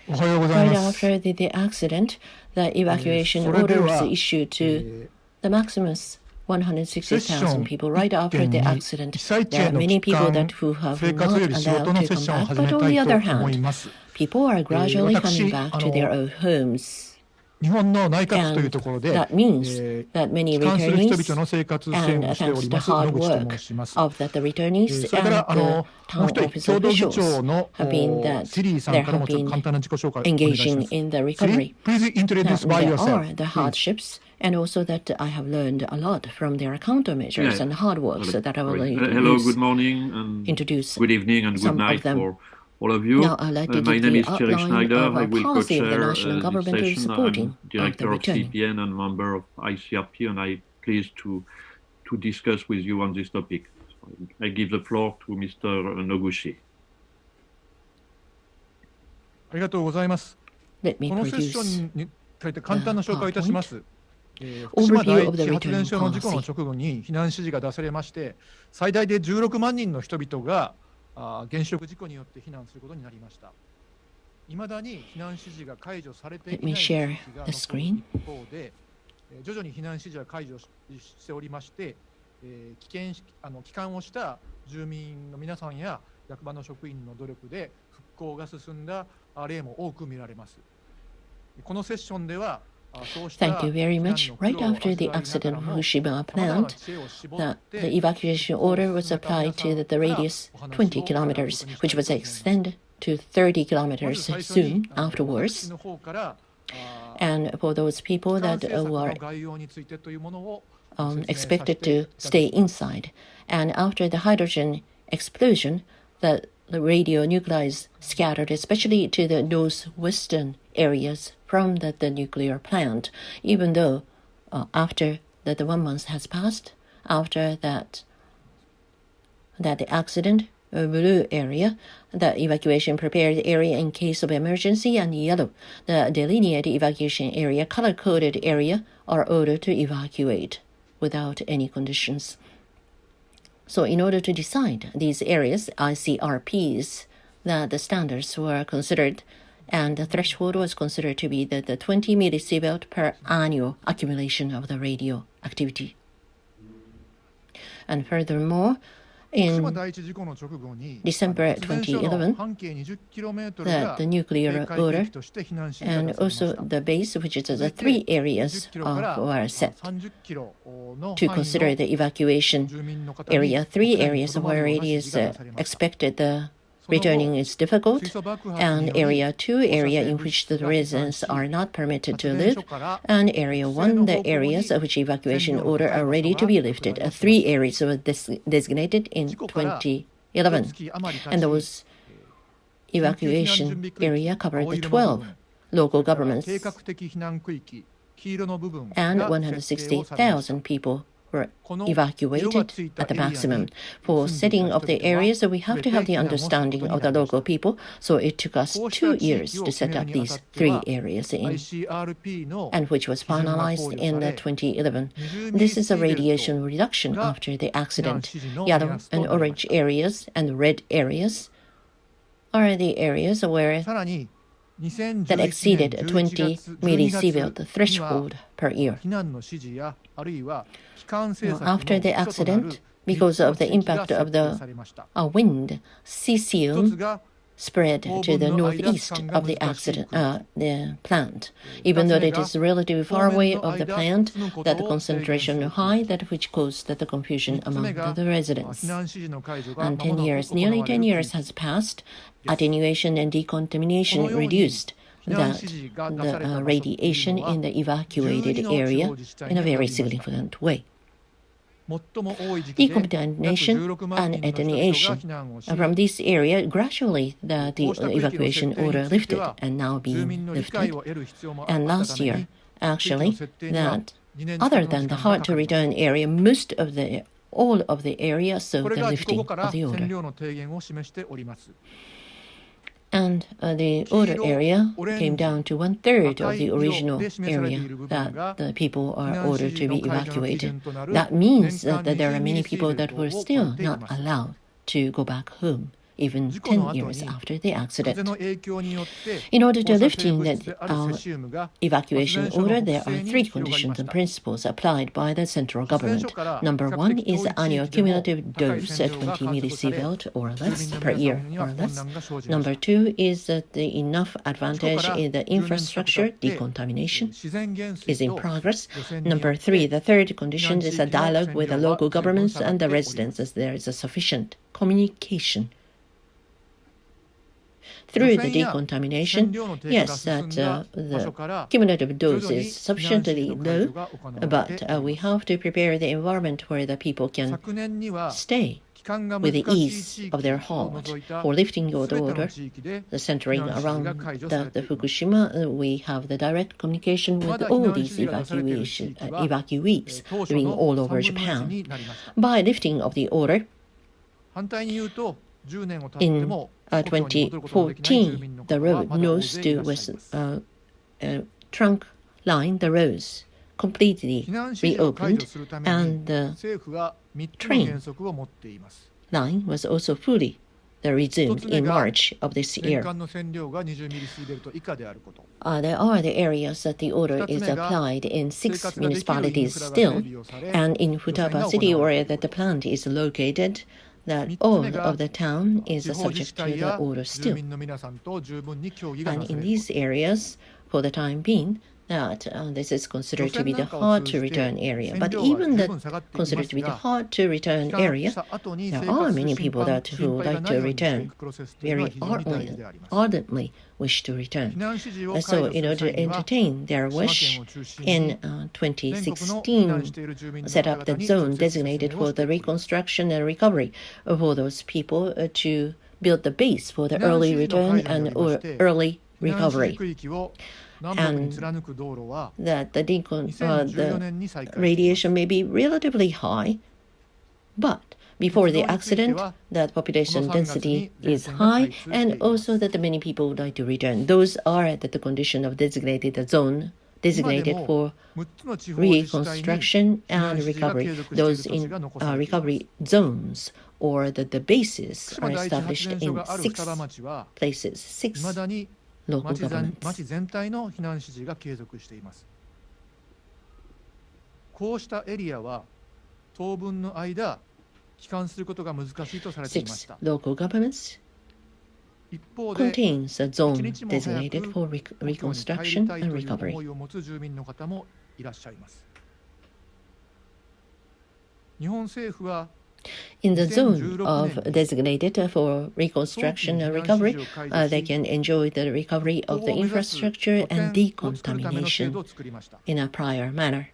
Right after the accident, the evacuation order was issued to the Maximus 160,000 people right after the accident. There are many people who have not allowed to come back, but on the other hand, people are gradually coming back to their own homes. And that means that many returnees, and thanks to the hard work of the returnees and the town office officials, have been engaging in the recovery. There are the hardships, and also that I have learned a lot from their countermeasures and hard work, so that I will good morning and introduce good evening and good night for all of you. Now, I'd like to my give name the is Thierry outline Schneider. of I our will policy of the co-chair national this government in session. supporting I'm director of returning. CPN and member of ICRP, and I'm pleased to discuss with you on this topic. I give the floor to Mr. Noguchi. ありがとうございます。 Let me このセッショ produce ンについて簡単な紹介をいたします。福 overview 島第 of the 一発電 returning 所の事故の policy. 直後に避難指示が出されまして、最大で16万人の人々が原子力事故によって避難することになりました。未だに避難指示が解除されてい Let な me い地 share 域が the 残る screen. 一方で、徐々に避難指示は解除しておりまして、帰還をした住民の皆さんや役場の職員の努力で復興が進んだ例も多く見られます。このセッションでは Thank you very much. Right after the accident of Fukushima plant, the evacuation order was applied to the radius 20 kilometers, which was extended to 30 kilometers soon afterwards. And for those people that were expected to stay inside. And after the hydrogen explosion, the radionuclides scattered, especially to the northwestern areas from the nuclear plant, even though after the 1 month has passed, after that the accident, blue area, the evacuation prepared area in case of emergency, and yellow, the delineated evacuation area, color-coded area, are ordered to evacuate without any conditions. So in order to decide these areas, ICRPs, the standards were considered, and the threshold was considered to be the 20 millisievert per annual accumulation of the radioactivity. And furthermore, in December 2011, the nuclear order and also the base, which is the 3 areas were set to consider the evacuation area. 3 areas where it is expected the returning is difficult, and area 2, area in which the residents are not permitted to live, and area 1, the areas of which evacuation order are ready to be lifted. 3 areas were designated in 2011, and those evacuation area covered the 12 local governments, and 160,000 people were evacuated at the maximum. For setting of the areas, we have to have the understanding of the local people, so it took us 2 years to set up these 3 areas and which was finalized in 2011. This is a radiation reduction after the accident. Yellow and orange areas and red areas are the areas where that exceeded 20 millisievert threshold per year. After the accident, because of the impact of the wind, cesium spread to the northeast of the accident, the plant. Even though it is relatively far away of the plant, that the concentration is high, that which caused the confusion among the residents. And 10 years, nearly 10 years has passed. Attenuation and decontamination reduced the radiation in the evacuated area in a very significant way. Decontamination and attenuation from this area, gradually the evacuation order lifted and now being lifted. And last year, actually, that other than the hard to return area, all of the area saw the lifting of the order. And the order area came down to 1/3 of the original area that the people are ordered to be evacuated. That means that there are many people that were still not allowed to go back home even 事故の 10 後 years に after the 風 accident. の影響によって In order 放 to 射 lift 性 in 物 the 質であるセシウムが evacuation 発電所の order, 北 there are 西に three 広がりま conditions し and た。 principles applied by the central 発電所 government. から 比 Number 較 one 的 is 遠 the い地 annual 域でも cumulative 高い dose 線 at 量が 20 観測され millisievert or 住 less 民の per 皆 year 様に or は困 less. 難が生じまし Number た。 two is that the enough 事故か advantage ら in the 10年近く経 infrastructure って decontamination 自然減 is 水 in と progress. 除染によ Number っ three, て the third 避難 condition 地 is a 域の dialogue 線 with the 量は local 随分 governments 下がっ and て the おります。 residents as there is a sufficient communication. Through the 除染や染 decontamination, 料の低下が yes, 進 that んだ場所 the から cumulative 徐 dose 々に is 避難指示 sufficiently の解 low, 除が行われ but ており we ます。 have to prepare the environment where the people can 昨年には stay 帰還が with 難 the しい ease 地 of their 域を heart 除いた for lifting of す the べての order, 地域で the 避 centering 難指示が around 解除され the ています。 Fukushima. We have the direct communication ま with だ避 all 難 these 指示が出されている地 evacuees 域は evacuees 当初 living の all 3 over 分の1 Japan. になりました。 By lifting of the order 反対に言うと10年を経って in も故郷に戻ることのできない住民の 2014, the 方は road まだ大 nose 勢い to らっしゃい west ます。 trunk line, the roads completely 避難指示を解 reopened, 除するために and the 政府は3つの原則を持っています。 line was also fully resumed in March of this 年 year. 間の線量が20ミリシーベルト以下であること。 There are the areas that the order is applied in 6 municipalities still, and in Futaba city where that the plant is located, that all of the town is 地方自治 subject to 体 the や order 住 still. 民の皆さんと十分に協議が And なさ in れるこ these areas, for the time being, that this is considered to be the hard to return area. But even that considered to be the hard to return と。帰還 area, した後に there 生 are 活 many する people that 心 who 配が like ない to ようにしてい return くプロセスというのは very 非常に大事であります。 ardently wish to 避 return. 難指示を解 So 除 in す order る to 際には entertain their 島 wish 県を中心 in に全国の避難している住民の 2016, 方 set 々 up the に zone 直接説 designated 明を for して the おります。 reconstruction and recovery for those people to build the base for the 避難 early 指示の return 解除によ and りまして early 避難指示 recovery. 区域を南北に貫く道路は That the 2014 the 年に再開しています。 radiation may be relatively high, but before the accident, that population density is high, and also that many people would like to return. Those are the condition of designated zone 今で designated も for 6つの地方自治体に reconstruction 避難 and 指示が recovery. 継続している Those 土地 in が残されています。 recovery zones or the bases 福島 are 第一発 established 電所 in がある 6 双葉町は places, いま 6だに local 町 governments. 全体の避難指示が継続しています。こうしたエリアは当分の間帰還することが難しいとされていまし 6た。 local governments 一方で contains a 一 zone 日も早 designated く for 故郷に帰り reconstruction たい and という思 recovery. いを持つ住民の方もいらっしゃいます。日本政府は In the zone 2016 of 年に designated for 早期 reconstruction に and 避難指 recovery, 示を解除 they し can enjoy the recovery 復 of 興 the を目指す拠 infrastructure 点 and を作るための制度 decontamination を作りました。 in a prior manner.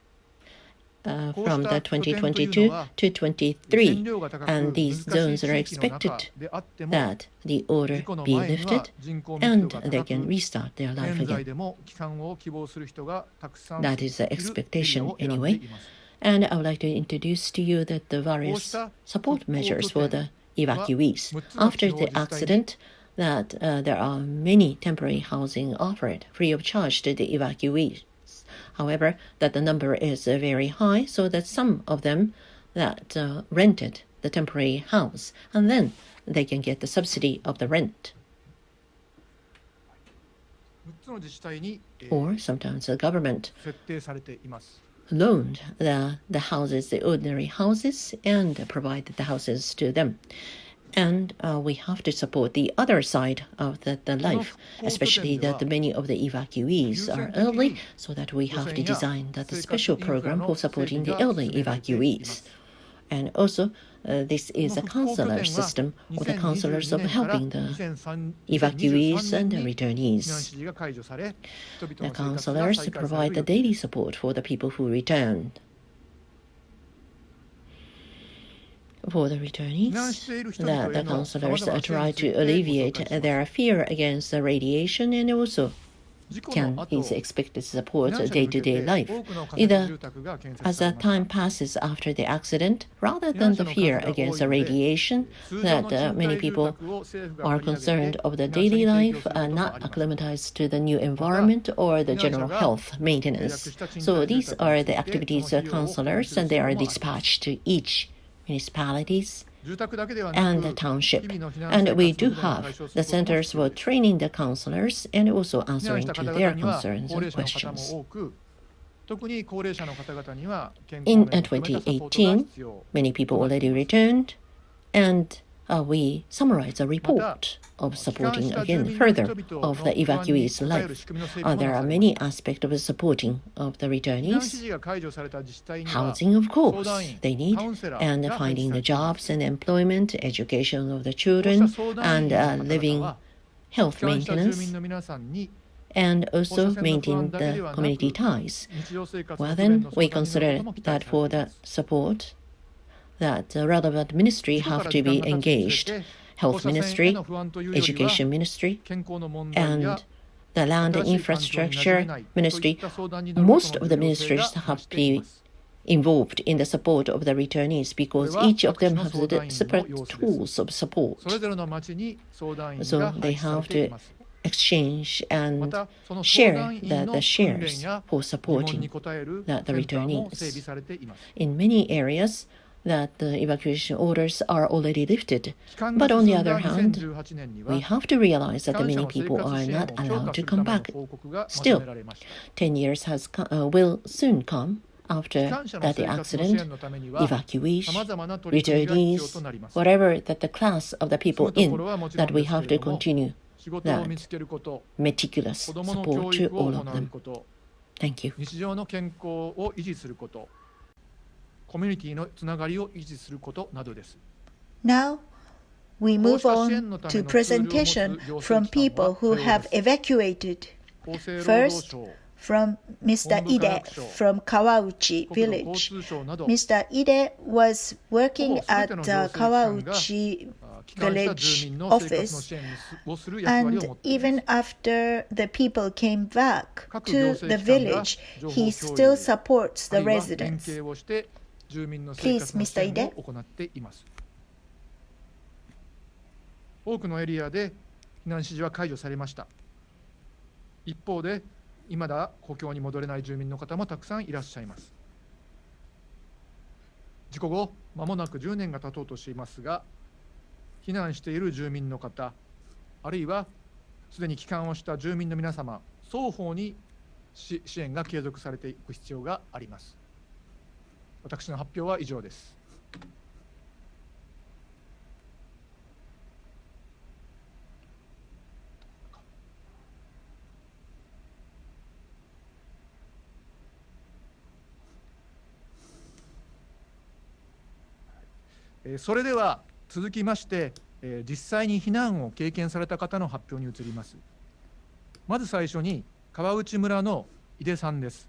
こう From し the た拠点というのは 2022 to 線 23, 量が高く and 難 these しい zones 地 are 域の中 expected であっても that the 事 order 故の be 前には lifted 人口密度 and が they 高 can く restart their life 現在 again. でも帰還を希望する人がたくさん That is the いるエリア expectation を選んで anyway. います。 And I would like to introduce to you that the various support measures for the evacuees. After the accident, that there are many temporary housing offered free of charge to the evacuees. However, that the number is very high, so that some of them that rented the temporary house, and then they can get the subsidy of the rent. 6つの自治体に Or sometimes the government 設定されています。 loaned the houses, the ordinary houses, and provided the houses to them. And we have to support the other side of the life, especially that many of the evacuees are elderly, so that we have to design that special program for supporting the elderly evacuees. And also, this is a counselor system or the counselors of helping the evacuees and the returnees. The counselors provide the daily support for the people who returned. For the returnees, the counselors try to alleviate their fear against the radiation and also is expected to support day-to-day life, either as the time passes after the accident, rather than the fear against the radiation, that many people are concerned of the daily life, not acclimatized to the new environment or the general health maintenance. So these are the activities of counselors, and they are dispatched to each municipalities and the township. And we do have the centers for training the counselors and also answering to their concerns and questions. In 2018, many people already returned, and we summarize a report of supporting again further of the evacuees' life. There are many aspects of supporting of the returnees. Housing, of course, they need, and finding the jobs and employment, education of the children, and living health maintenance, and also maintain the community ties. Well, then we consider that for the support, that the relevant ministry have to be engaged. Health ministry, education ministry, and the land and infrastructure ministry. Most of the ministries have to be involved in the support of the returnees because each of them has separate tools of support. So they have to exchange and share the shares for supporting the returnees. In many areas, that the evacuation orders are already lifted. But on the other hand, we have to realize that many people are not allowed to come back. Still, 10 years will soon come after that the accident, evacuees, returnees, whatever that the class of the people in, that we have to continue that meticulous support to all of them. Thank you. Now, we move on to presentation from people who have evacuated. First, from Mr. Ide from Kawauchi village. Mr. Ide was working at Kawauchi village office, and even after the people came back to the village, he still supports the residents. Please, Mr. Ide. 多くのエリアで避難指示は解除されました。一方で、未だ故郷に戻れない住民の方もたくさんいらっしゃいます。事故後、まもなく10年が経とうとしていますが、避難している住民の方、あるいはすでに帰還をした住民の皆様、双方に支援が継続されていく必要があります。私の発表は以上です。それでは続きまして、実際に避難を経験された方の発表に移ります。まず最初に川内村の井出さんです。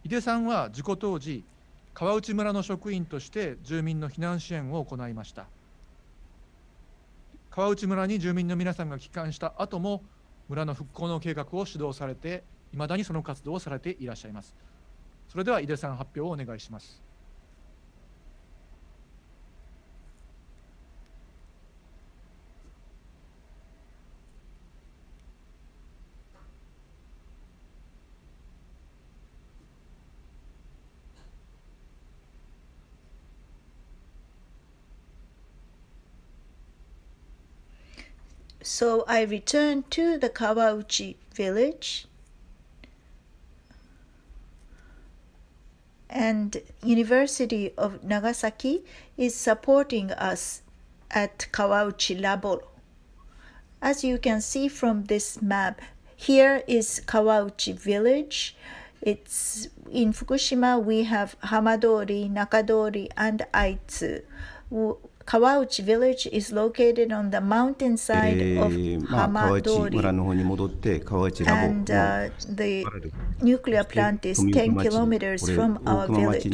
井出さんは事故当時、川内村の職員として住民の避難支援を行いました。川内村に住民の皆さんが帰還した後も、村の復興の計画を主導されて、いまだにその活動をされていらっしゃいます。それでは井出さん、発表をお願いします。So I returned to the Kawauchi village, and University of Nagasaki is supporting us at Kawauchi Labo. As you can see from this map, here is Kawauchi village. It's in Fukushima. We have Hamadori, Nakadori, and Aitsu. Kawauchi village is located on the mountainside of Hamadori, and the nuclear plant is 10 kilometers from our village.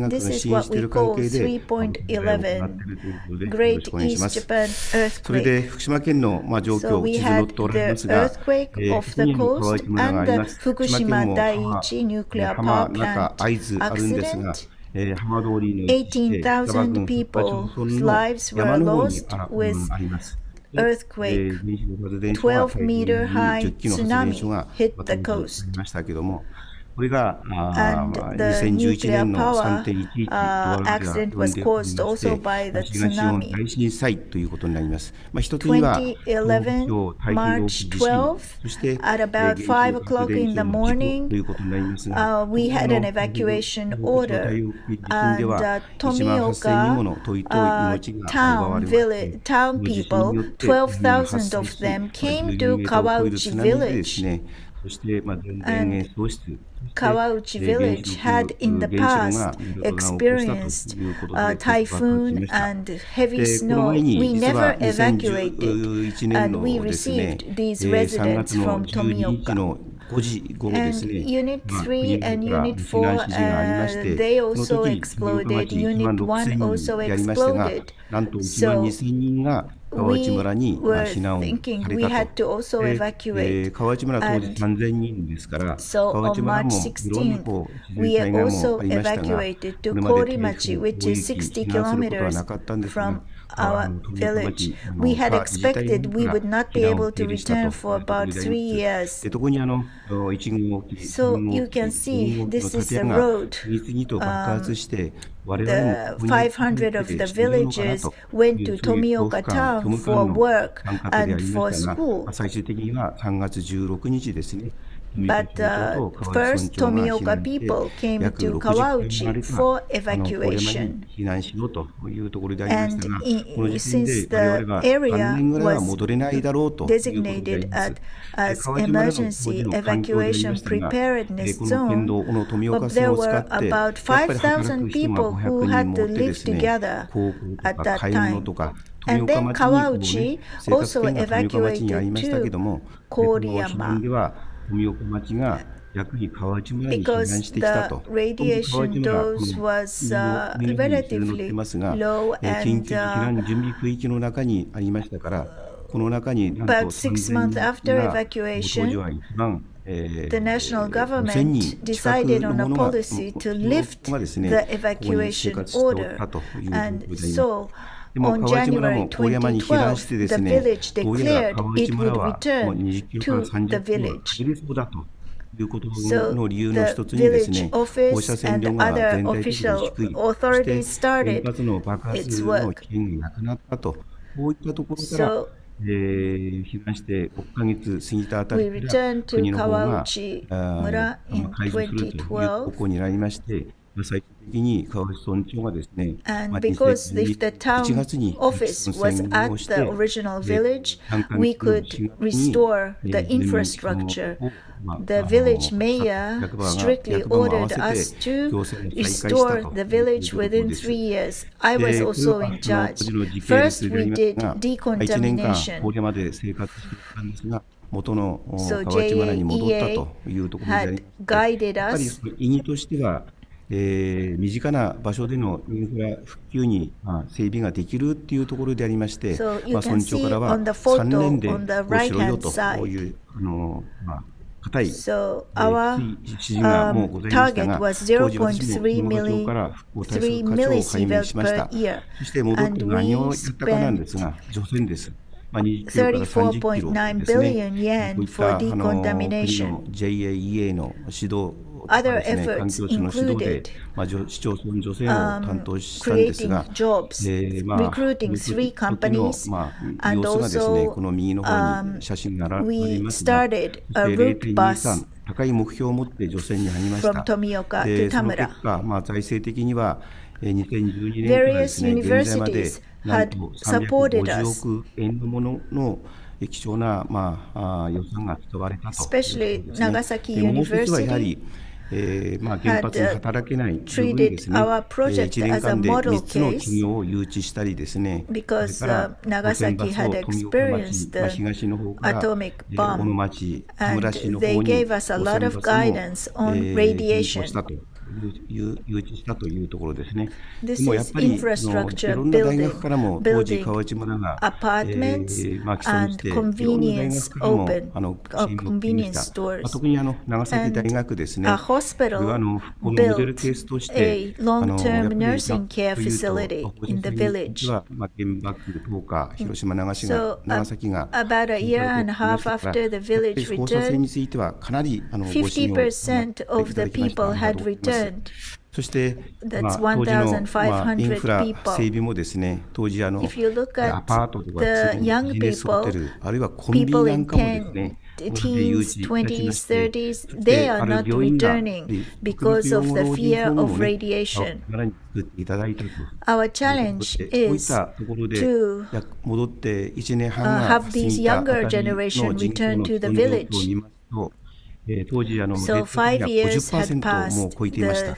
This is what we call 3.11 Great East Japan earthquake. So we had the earthquake off the coast and the Fukushima Daiichi nuclear power plant accident. 18,000 people's lives were lost with earthquake. 12-meter high tsunami hit the coast. これが And the 2011 nuclear 年の power 3.11 ドアラでは accident 呼ん was でおり caused まして also by the 東日本 tsunami. 大震災ということになります。一つには2011 March 12th そして at about 5 o'clock in the という morning ことになりますが、we had an evacuation order, and 1万8000人もの遠い命が奪われまして、 town people, 12,000 of them came to Kawauchi village. そして全田喪失、 Kawauchi village had in the past experienced typhoon and heavy snow. We never evacuated, and we received these residents from Tomioka. 5時頃ですね、 Unit 3 and 国から Unit 避難 4, 指示がありまして、 they その also 時 exploded. 1 Unit 万 1 also 6000人やりましたが、 exploded. なんと1万 So 2000人が川内 we 村に were 避難をさ thinking れ we た had と。 to also で evacuate. 川内村当時 And 3000人ですから、 so 川内 on 村 March もいろんな 16th, 自 we 然災害も also ありましたが、 evacuated こ to れまで Korimachi, which is 60 避難することは kilometers なかったんですが、 from our 富岡 village. 町 We had が自治体の expected 方 we から would not 避 be 難を able 受け to 入れしたと return いう for ところ about であり 3 ます。 years. で特に1号機、 So 3 you 号機、 can see 4号機 this の is 建 the 屋が road. 次々と爆発して、我々も The ここに 500 of the しているのかな villages と went い to うそういう恐怖 Tomioka 感、 town 虚無 for 感の work 感覚であ and りま for したが、 school. 最終的には3月16日ですね。 But first, Tomioka people came to Kawauchi for evacuation. 避難しようというところでありましたが、 And この時点 since で我 the 々は area 3年ぐらいは was 戻れないだろうということであり designated ます。 as 川内村の当時 emergency の環境でありま evacuation したが、 preparedness この県 zone, 道の富岡 but 線 there を使 were って、や about っぱり働 5,000 く人が people 500 who 人 had も to おってで live すね、 together 高校 at とか that 買い物 time. とか、 And 富 then 岡町に Kawauchi 生活 also 圏が富岡町にありましたけ evacuated ども、 to この避難で Koriyama は富岡町が逆に川内村に避難 because してきた the と。 radiation dose was 海の方に載って relatively ますが、 low 緊 and 急時避難準備区域の中にありましたから、この中になんと but 6 months 3000 after 人が当 evacuation, 時は一番 the national 5000人 government 近く decided の on a ものが policy to その lift がですね the ここに生 evacuation 活しておっ order. たという And ことであります。 so でも on 川内村 January も郡山に避難してで 2012, す the ね、 village どうやら declared 川内 it 村 would はもう return 20キロから to the 30キロは village. 入れそうだということ So の理由の the 一つにですね、 village 放射 office 線 and 量が other 全体的に official 低い。そ authorities して原 started 発の爆 its 発の work. 危険がなくなったと、こういったところから、 So 避難して6ヶ月過ぎたあた we りから returned to 国の方が Kawauchi Mura in 解除するという方2012. 向になりまして、最終的に川内村長がですね、 And because if the 1 town 月に office was 宣言を at して the original village, 3ヶ we 月の could 4月に restore the 全面 infrastructure. を The village mayor strictly ordered us to restore the village within 3 years. I was also in charge. First, we did 1年間 decontamination. これまで生活してきたんですが、元の So 川内村に戻った JAEA というところであり had まして、 guided やっぱり us. その意義としては、身近な場所でのインフラ復旧に、整備ができるっていうところでありまして、 So you 村 can 長 see からは on the 3 photo 年で on the こうしろよ right-hand と、こういう固い So our 指示がもうございましたが、 target was 当時私もこの町から復興対策課長を拝命しました。 millisieverts per year. そして戻って何をやったかなんですが、除染です。20キロから30キロですね。 34.9 billion yen こういった for 国 decontamination. の JAEA の指導 Other ですね、環 efforts 境省の指導で included 市町村除染を担当したんですが、 creating jobs, recruiting 3 companies, 様 and 子がですね、 also この右の方に写真があり we ますが、 started a route bus 高い目標を持って除染に入りまし from た。 Tomioka で to その Tamura. 結果、財政的には2012年からですね、 Various 現在まで universities なんと had supported 350 us. 億円のものの貴重な、予算が使われたと。 Especially ですね。 Nagasaki でもう一つはやはり University 原発に働けない部分ですね、 treated our project 1年 as a 間で model 3つの case 企業を誘致したりですね、 because それから Nagasaki had 富岡町 experienced 東の方から atomic 小野 bomb, 町、田 and 村市の they 方に gave us a lot of guidance on radiation. したと誘致したというところですね。 This でもやっ is ぱりい infrastructure ろんな大学 building, からも当時 building 川内村が、 apartments まあ基礎に and していろんな大 convenience 学からも open 支援を受けま convenience した。まあ stores. 特に長崎大学ですね。 A これは hospital 復興のモデル built ケースとして a やっ long-term ぱり nursing care というと facility 放射 in the 線について village. は、まあ、原爆投下、広島、長 So 崎が about a year and a half やっぱり after the village 放射線に returned, ついてはかなりご支援をい50% た of だ the きました。 people ありが had とうございます。 returned. そして、ま That's あ、当時の、まあ、インフラ 1,500 整 people. 備もですね、当時If you look ア at パートとかですね、 the young ビジネスホテ people, ル、あるいはコンビニ people なん in かもですね、こので誘 teens, 致いたしま 20s, して、 30s, そし they て are ある not 病院が returning 特別 because 養 of 護 the 老人 fear ホームを of ね、radiation. 村に作っていただいたと。 Our ということ challenge で、こういっ is たところで to 戻って1年半が have 過 these ぎたあ younger たりの generation 人口 return の to 基 the 本状況を village. 見ますと、当時So 5 years had 50% もう passed 超えていました。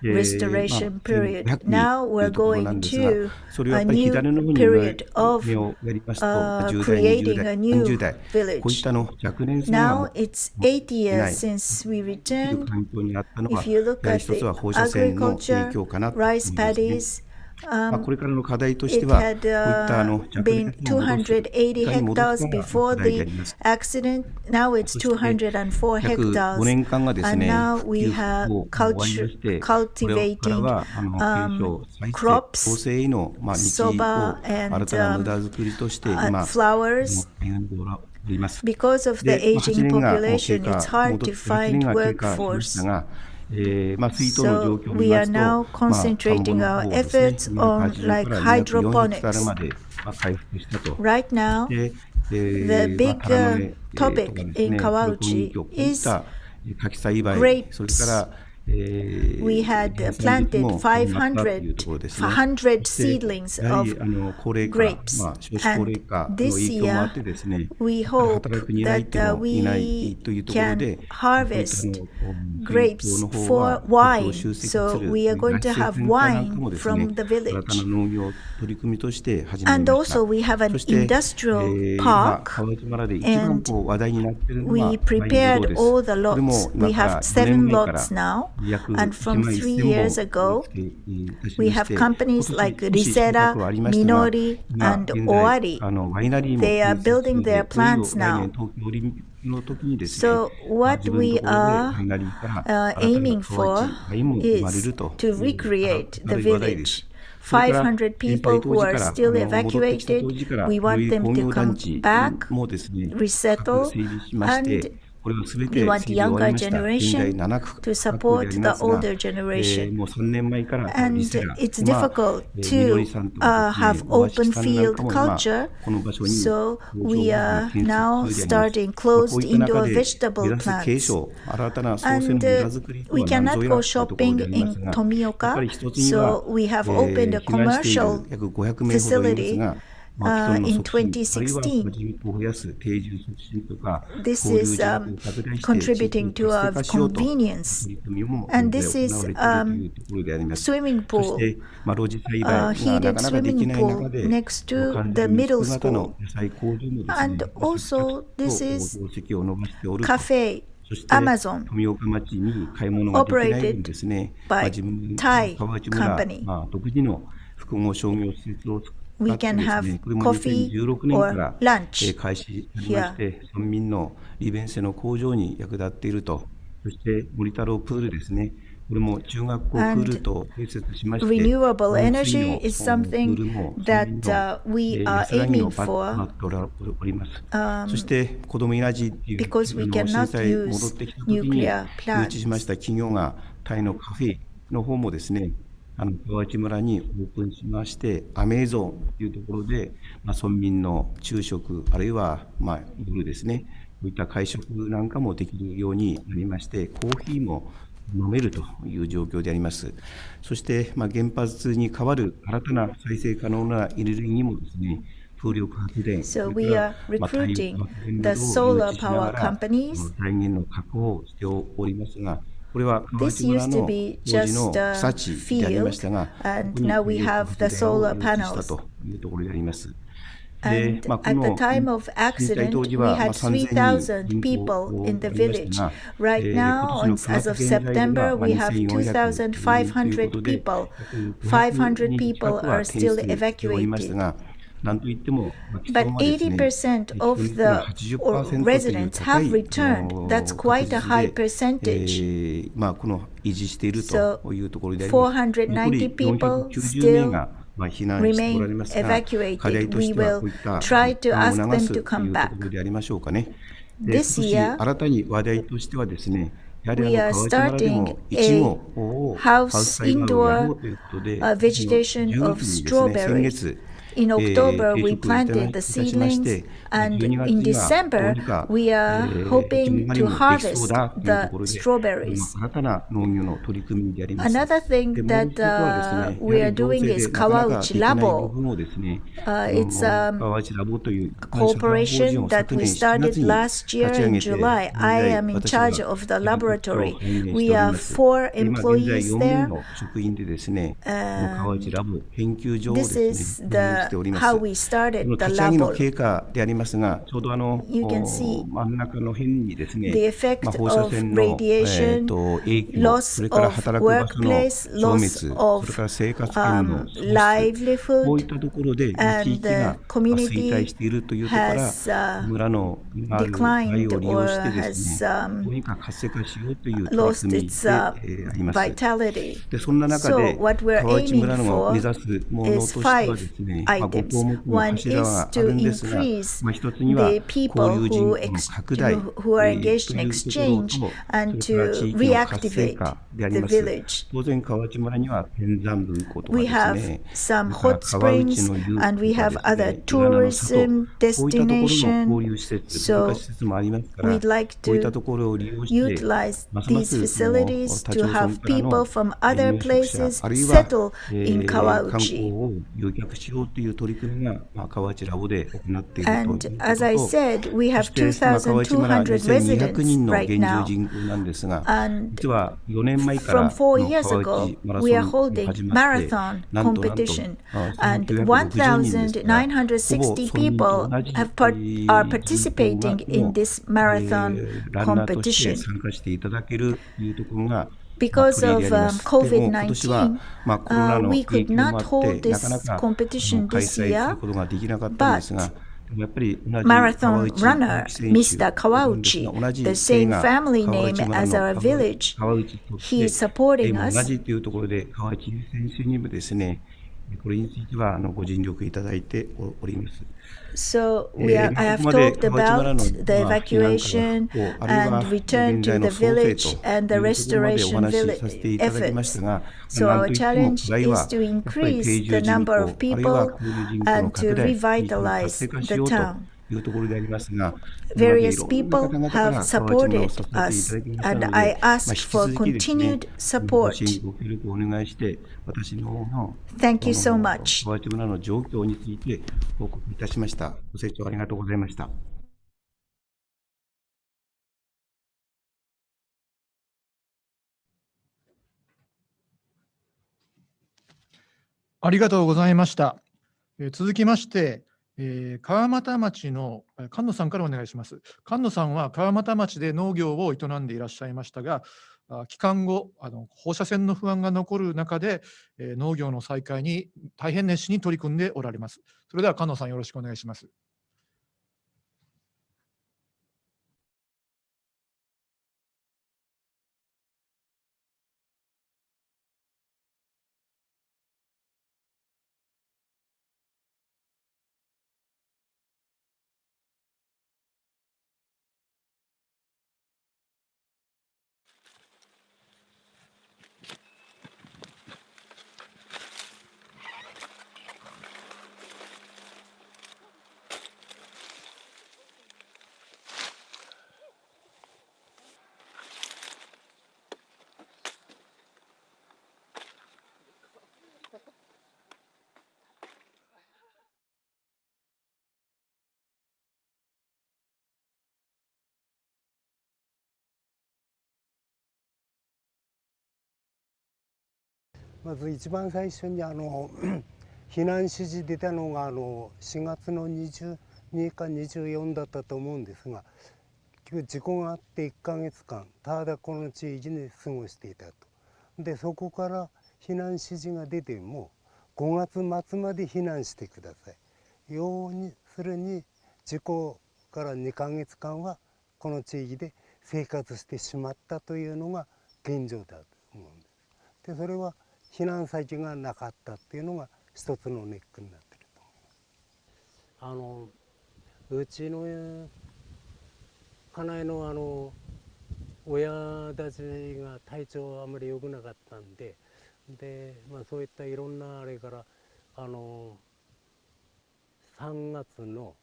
the restoration period. 500 Now とい we're うところな going んですが、 to それをや a っぱり new 左の方に period of 目をやりますと、10代、20 creating 代、 a new 30代、こういっ village. た若年層が Now もう it's 8 years ない since we という returned. 環境にあったのは、 If you look やはり at 一つ the は放射線の影 agriculture, 響かなと思い rice ますね。 paddies, まあ、これからの課題とし it ては、こう had いった弱 been 劣を戻す、 280 いかに戻 hectares すかが before 課題であ the ります。 accident. Now it's そして、 204約5 hectares. 年間がです And ね、 now 復 we 旧 have 復興を終わりまして、これから cultivating は継承、再生、共 crops, 生への道を soba 新 and たな無駄作りとして今、 flowers. 歩んでおります。 Because of the で、8 aging 年が経 population, 過、 it's hard 戻っ to て8 find 年が経過しました workforce. が、まあ、水筒の状 So 況を見 we ま are すと、 now まあ、田んぼ concentrating の our 方はですね、 efforts on 280 like から204ヘクタール hydroponics. まで、まあ、回復したと。 Right now, で、 the まあ、 big タラの芽とか topic です in ね、プルコギ Kawauchi こういっ is た柿栽培、 grapes. それから、we had 原産物 planted も始まったというところですね。 500そして seedlings やはり of 高齢化、 grapes. まあ、少子高齢化の And 影 this 響もあ year, ってですね、 we hope 働く担い手 that もいない we というところ can で、こういった harvest の grapes の方 for は wine. 集積す So る we are going to 外 have 製品化なんか wine もですね、 from the 新たな village. 農業取り組みとして始め And ました。 also we have an そして industrial まあ、 park. 川内村で一番 And 話題になっているのは we ワインブドウ prepared です。 all the これも lots. 今 We から have 5 7年前から lots now. 約 And 1 from 万 3 1000 years 本 ago, いたし we まし have て、 companies 今 like 年少し収 Risera, 穫はありましたが、 Minori, 今 and 現 Owari. 在ワイナリーも They are 建設 building 中で、 their いよいよ plants 来 now. 年東京オリンピックの時にですね、 So 自 what 分の we ところでワ are イナリーから新たな aiming 川 for 内ワインも生まれ is ると to いう recreate the 話題です。 village. それから 500 people who are still 戻ってきた当時か evacuated, ら we よ want り them 工 to 業団 come 地 back, もですね、 resettle, 整備しまし and て、これはすべ we て want 整備終わりま younger した。現在 generation 7区 to で support あり the ますが、 older generation. もう3年前から And リセラ、 it's 今、 difficult みの to りさんとですね、 have 大橋 open さんなん field かも今、 culture. この場所に So 工場 we が are 建設 now 中であります。 starting こう closed いった中 indoor で、 vegetable 目指す継 plants. 承、新たな創生の And 無駄作りと we は何 cannot ぞや go というところであ shopping りま in すが、やっぱり Tomioka. 一つには、 So we have opened a 避難している commercial 約500名ほどいますが、まあ、基礎 in の促進、あるいは2016. 人口を増やす定住促進とか、 This 交流 is 人口を拡大して、 contributing 地域を to 活性 our 化しようという convenience. 取り組みも And 現 this 在 is 行われているというところであります。 swimming そし pool, て、露地栽培がな heated かなかでき swimming ない中 pool で、 next to 完 the 全に middle 宿型の school. 野菜工場もですね、 And also, this 業 is 績を伸ばしておると。 cafe そして、 Amazon 富岡町に買い物ができない分ですね、 by 自分 Thai 川内村、 company. 独自の複合商業施設を作 We ってで can す have ね、これも coffee 2016年から or lunch 開始されまして、村民の利便性の向上に役立っていると。そして森太郎プールですね。これも中学校プールと併設しまして、 renewable 温 energy 水の is プー something ルも that 村民の we are 安らぎ aiming の場と for. なっております。そして子どもエナジーっていう Because we 震 cannot 災戻ってきた時に use 誘 nuclear 致しました企業がタイのカフェの方もですね、川内村にオープンしまして、アメーゾンというところで、村民の昼食、あるいは夜ですね、こういった会食なんかもできるようになりまして、コーヒーも飲めるという状況であります。そして、原発に代わる新たな再生可能なエネルギーにもですね、風力発電、So we are recruiting the solar power companies. 財源の確保をしておりますが、これは川 This 内村 used to の be 当時の just 草 a 地でありましたが、 field, and ここに now we have the 風力 solar 発電を誘致した panels. というところであります。And こ at the の time of 震災 accident, 当時 we は had 3000 3,000 人人 people 口 in the ありました village. が、 Right 今 now, 年の as 9 of 月現在で September, は we have 2400 人というこ 2,500 とで、 people. 約500 500 人 people 近くは are 転 still 出しておりました evacuated. が、なんといっても、既 But 存はですね、 80% 基本 of 的には the 80% という residents 高 have い returned. That's 確 quite a 率 high で、percentage. この維持している So というところであります。残り490 people 490名 still が避難しておられ remain ますが、課題 evacuated. と We しては will こういった try to 帰還 ask を them 促す to とい come うとこ back. ろでありましょうかね。今 This 年 year, 新たに話題としてはですね、やはり we are 河内村で starting もいち a ごをハウス house 栽培をやろ indoor うということで、vegetation 10 of 月にですね、先 strawberries. 月、In October, 計 we 測をいた planted the しまし seedlings, て、 and 12月 in にはどう December, にか、 we are いち hoping ご狩り to もできそう harvest だというと the ころで、 strawberries. 新たな農業の取り組みであります。 Another で thing もう一 that つはですね、 we やは are り行 doing 政 is でなかなか Kawauchi できない部 Labo. 分をですね、 It's 川内ラボという cooperation that we started last year in July. I am in 私が charge of the 役長を laboratory. 拝命してお We り are ます。 4今現在 employees 4名 there. の職員でですね、この川内ラボ研究所を This で is すね、運営しております。 how we こ started の the 立ち上げの labo. 経過でありますが、ちょうどYou can see 真ん中の辺にですね、 the effect 放射 of 線の、radiation, 影響、 loss それから of 働く場所の workplace, 消滅、 loss それ of から生活圏の喪失、こうい livelihood, ったところで地 and 域 the が衰 community 退しているというところから has 村の今ある害 declined を利用してで or すね、 has どうにか活性化しようという取り lost 組み its であります。 vitality. でそんな中 So で what we're 川内 aiming 村の for 目指すものと is しては 5ですね、5 items. 項目の One 柱 is があ to るんですが、 increase 一つには the 交 people 流 who, 人口の拡大 who are engaged と in いうところ exchange と、 and それから to 地域の活性 reactivate 化であり the ます。 village. 当然川内村には天山文庫とか We です have ね、 some それから hot 川内 springs の湯 and we とか have です other ね、伊賀の里、 tourism こういったところの destination. 交流施設、文化 So 施設もありますから、 we'd like こういった to ところを利用して、 utilize ますま these す facilities 他 to 町村 have からの people from other 入植者 places あるいは settle in 観光 Kawauchi. を誘客しようという取り組みが川内ラボで行っているというこ And とと、 as I said, we そ have して川内村 2,200 2200 residents 人の right 現 now. 住人口なんですが、 And 実は4年前から from 4 years 川 ago, 内マラ we are ソンが holding 始まって、 marathon なんと competition, 1960 and 人ですから、ほぼ 1,960 村民と people 同じ are 人口 participating が in this marathon ランナーとして competition. 参加していただけるというところが Because 取り of 入れられます。でも今年は COVID-19, コロナの we 影 could 響もあ not っ hold てなかな this か competition 開催 this する year, ことができなかったんですが、 but やっぱり同じ marathon 川 runner 内選手 Mr. Kawauchi, 同じ the 姓 same が family 川 name 内村 as の our village, 川内とし he て is supporting 同 us. じというところで川内選手にもですね、これについてはご尽力いただいております。 So I have ここまで talked 川内村 about の the 避難から evacuation 復興、あるいは and return 現 to 在の the 創生 village と and い the うところまでお restoration 話しさせていただきましたが、 efforts. So なん our といっても challenge 課題は is to やっぱり increase 定 the 住人 number 口 of あるいは people 交流人口の and 拡 to 大、地域の revitalize 活性化し the ようと town. いうところでありますが、 Various いろんな方 people 々から have 川内村を supported 支えていただ us, きました and ので、 I 引 ask き for 続きですね、 continued ご support. 支援ご協力をお願いして、私の方の Thank you so much. 川内村の状況について報告いたしました。ご清聴ありがとうございました。ありがとうございました。続きまして、川俣町の菅野さんからお願いします。菅野さんは川俣町で農業を営んでいらっしゃいましたが、帰還後、放射線の不安が残る中で、農業の再開に大変熱心に取り組んでおられます。それでは菅野さん、よろしくお願いします。まず一番最初に避難指示出たのが4月の22か24だったと思うんですが、事故があって1ヶ月間ただこの地域に過ごしていたと。でそこから避難指示が出ても5月末まで避難してください。要するに事故から2ヶ月間はこの地域で生活してしまったというのが現状だと思うんです。でそれは避難先がなかったっていうのが一つのネックになっていると思います。うちの家内の親たちが体調あまり良くなかったんで、そういったいろんなあれから3月の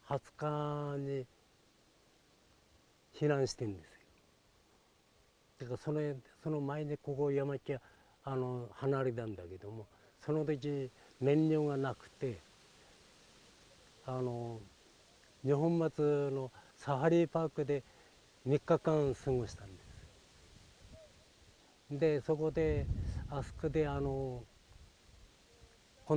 20日に避難してるんですよ。だからその前にここ山木は離れたんだけども、その時燃料がなくて二本松のサファリパークで3日間過ごしたんです。でそこであそこで明日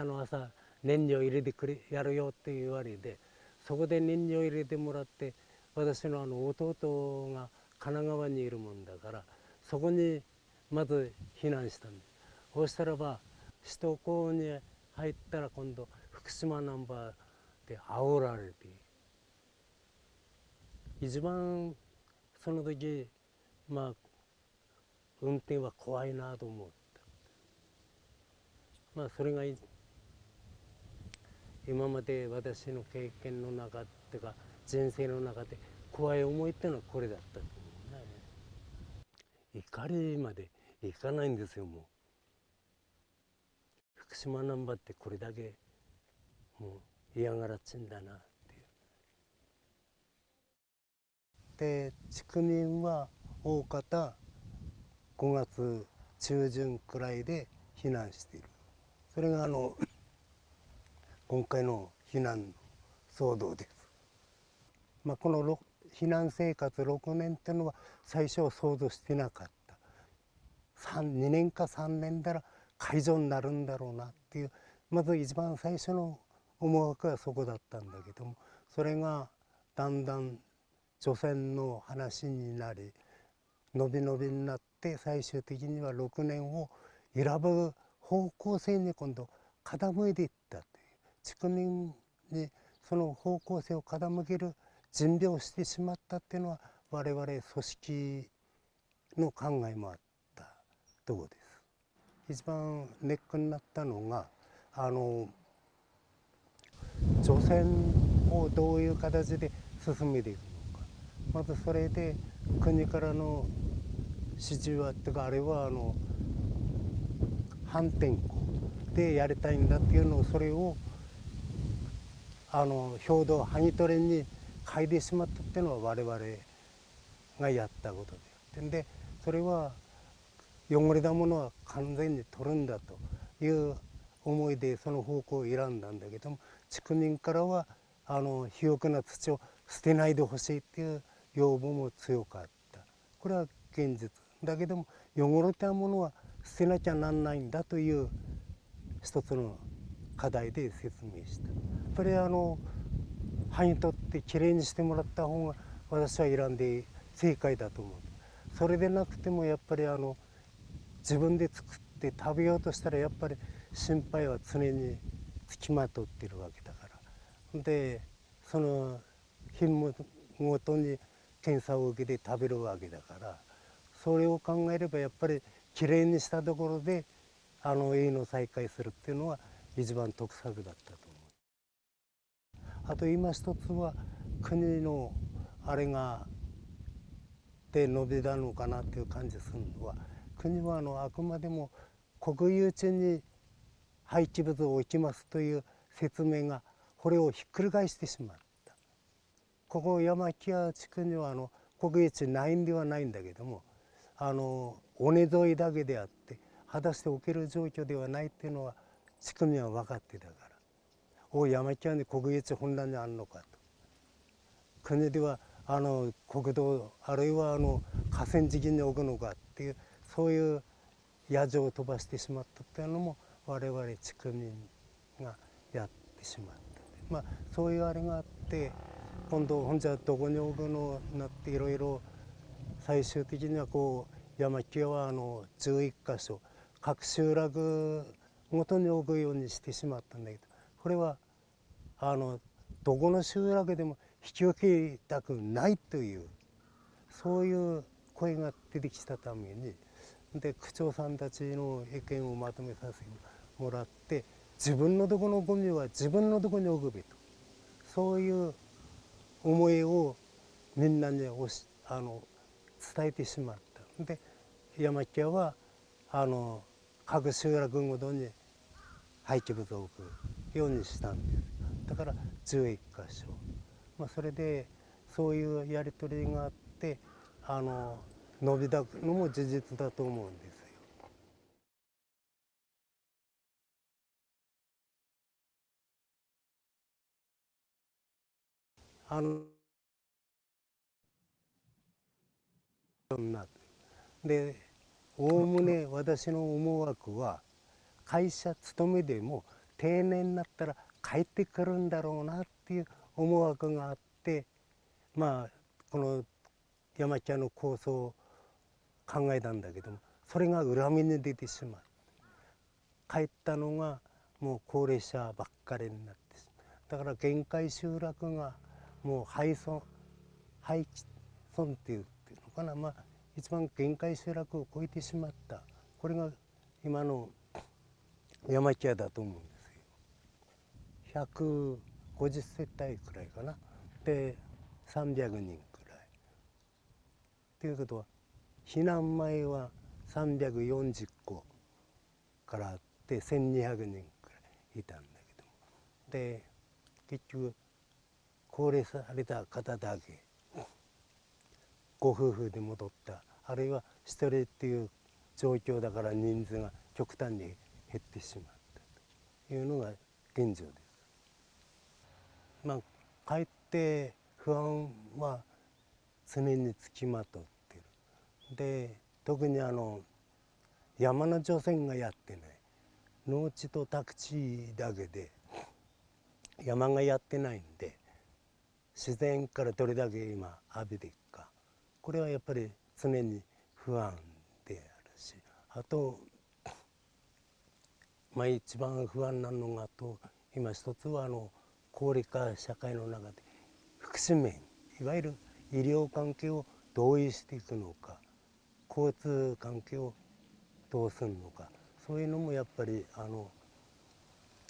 の朝燃料入れてやるよって言われて、そこで燃料入れてもらって、私の弟が神奈川にいるもんだからそこにまず避難したんです。そうしたらば首都高に入ったら今度福島ナンバーで煽られて、一番その時運転は怖いなと思った。それが今まで私の経験の中っていうか人生の中で怖い思いっていうのはこれだったと思うね。怒りまでいかないんですよ。もう福島ナンバーってこれだけもう嫌がらっちんだなっていう。で地区民は大方5月中旬くらいで避難している。それが今回の避難の騒動です。この避難生活6年っていうのは最初は想像してなかった。2年か3年なら解除になるんだろうなっていう、まず一番最初の思惑はそこだったんだけども、それがだんだん除染の話になり伸び伸びになって、最終的には6年を選ぶ方向性に今度傾いていったという、地区民にその方向性を傾ける準備をしてしまったっていうのは我々組織の考えもあったところです。一番ネックになったのが除染をどういう形で進めていくのか。まずそれで国からの指示はっていうか、あれは反転校でやりたいんだっていうのを、それを表土剥ぎ取りに変えてしまったっていうのは我々がやったことであって、でそれは汚れたものは完全に取るんだという思いでその方向を選んだんだけども、地区民からは肥沃な土を捨てないでほしいっていう要望も強かった。これは現実だけども、汚れたものは捨てなきゃなんないんだという一つの課題で説明した。やっぱり剥ぎ取ってきれいにしてもらった方が私は選んで正解だと思う。それでなくてもやっぱり自分で作って食べようとしたらやっぱり心配は常につきまとっているわけだから。でその品目ごとに検査を受けて食べるわけだから、それを考えればやっぱりきれいにしたところで営農再開するっていうのは一番得策だったと思う。あと今一つは国のあれがで述べたのかなっていう感じするのは、国はあくまでも国有地に廃棄物を置きますという説明がこれをひっくり返してしまった。ここ山木屋地区には国有地ないんではないんだけども、尾根沿いだけであって果たして置ける状況ではないっていうのは地区民は分かってたから、山木屋に国有地本来にあるのかと。国では国道あるいは河川敷に置くのかっていう、そういう野情を飛ばしてしまったっていうのも我々地区民がやってしまった。まあそういうあれがあって、今度ほんじゃどこに置くのなっていろいろ最終的にはこう山木屋は11箇所各集落ごとに置くようにしてしまったんだけど、これはどこの集落でも引き受けたくないというそういう声が出てきたために、で区長さんたちの意見をまとめさせてもらって、自分のとこのゴミは自分のとこに置くべと、そういう思いをみんなに伝えてしまった。で山木屋は各集落ごとに廃棄物を置くようにしたんです。だから11箇所、まあ、それでそういうやり取りがあって伸びたのも事実だと思うんですよ。でおおむね私の思惑は会社勤めでも定年になったら帰ってくるんだろうなっていう思惑があって、まあこの山木屋の構想を考えたんだけども、それが裏目に出てしまう。帰ったのがもう高齢者ばっかりになってしまう。だから限界集落がもう廃村っていうのかな、まあ一番限界集落を超えてしまった、これが今の山木屋だと思うんですよ。150世帯くらいかな、で300人くらいということは、避難前は340戸からあって1200人くらいいたんだけども、で結局高齢された方だけご夫婦で戻った、あるいは一人っていう状況だから人数が極端に減ってしまったというのが現状です。まあ、帰って不安は常につきまとってる。で特に山の除染がやってない、農地と宅地だけで山がやってないんで、自然からどれだけ今浴びていくか、これはやっぱり常に不安であるし、あとまあ一番不安なのが今一つは高齢化社会の中で福祉面、いわゆる医療関係をどうしていくのか、交通関係をどうするのか、そういうのもやっぱり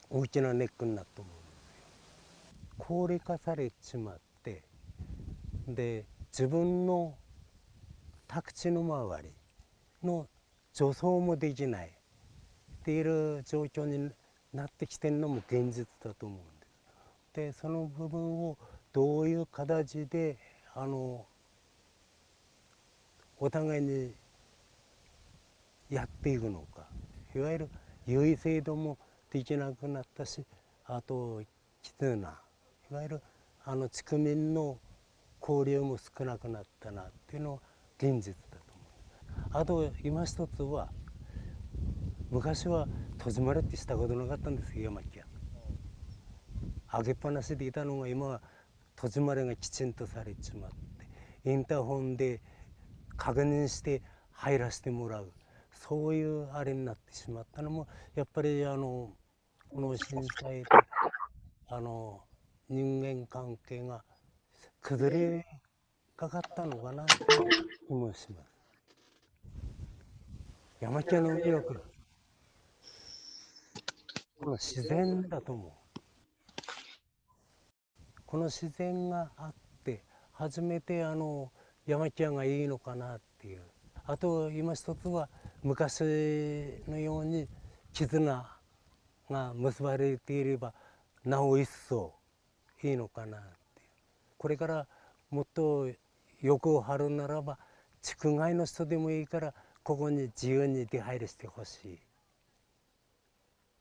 大きなネックになると思うんですよ。高齢化されちまって、で自分の宅地の周りの除草もできないっていう状況になってきてるのも現実だと思うんです。でその部分をどういう形でお互いにやっていくのか、いわゆる優位制度もできなくなったし、あと絆、いわゆる地区民の交流も少なくなったなっていうのは現実だと思う。あと今一つは、昔は戸締まりってしたことなかったんですよ、山木屋。開けっぱなしでいたのが今は戸締まりがきちんとされちまって、インターホンで確認して入らせてもらう、そういうあれになってしまったのもやっぱりこの震災で人間関係が崩れかかったのかなという気もします。山木屋の魅力、この自然だと思う。この自然があって初めて山木屋がいいのかなっていう。あと今一つは昔のように絆が結ばれていればなお一層いいのかなっていう。これからもっと欲を張るならば地区外の人でもいいからここに自由に出入りしてほしい、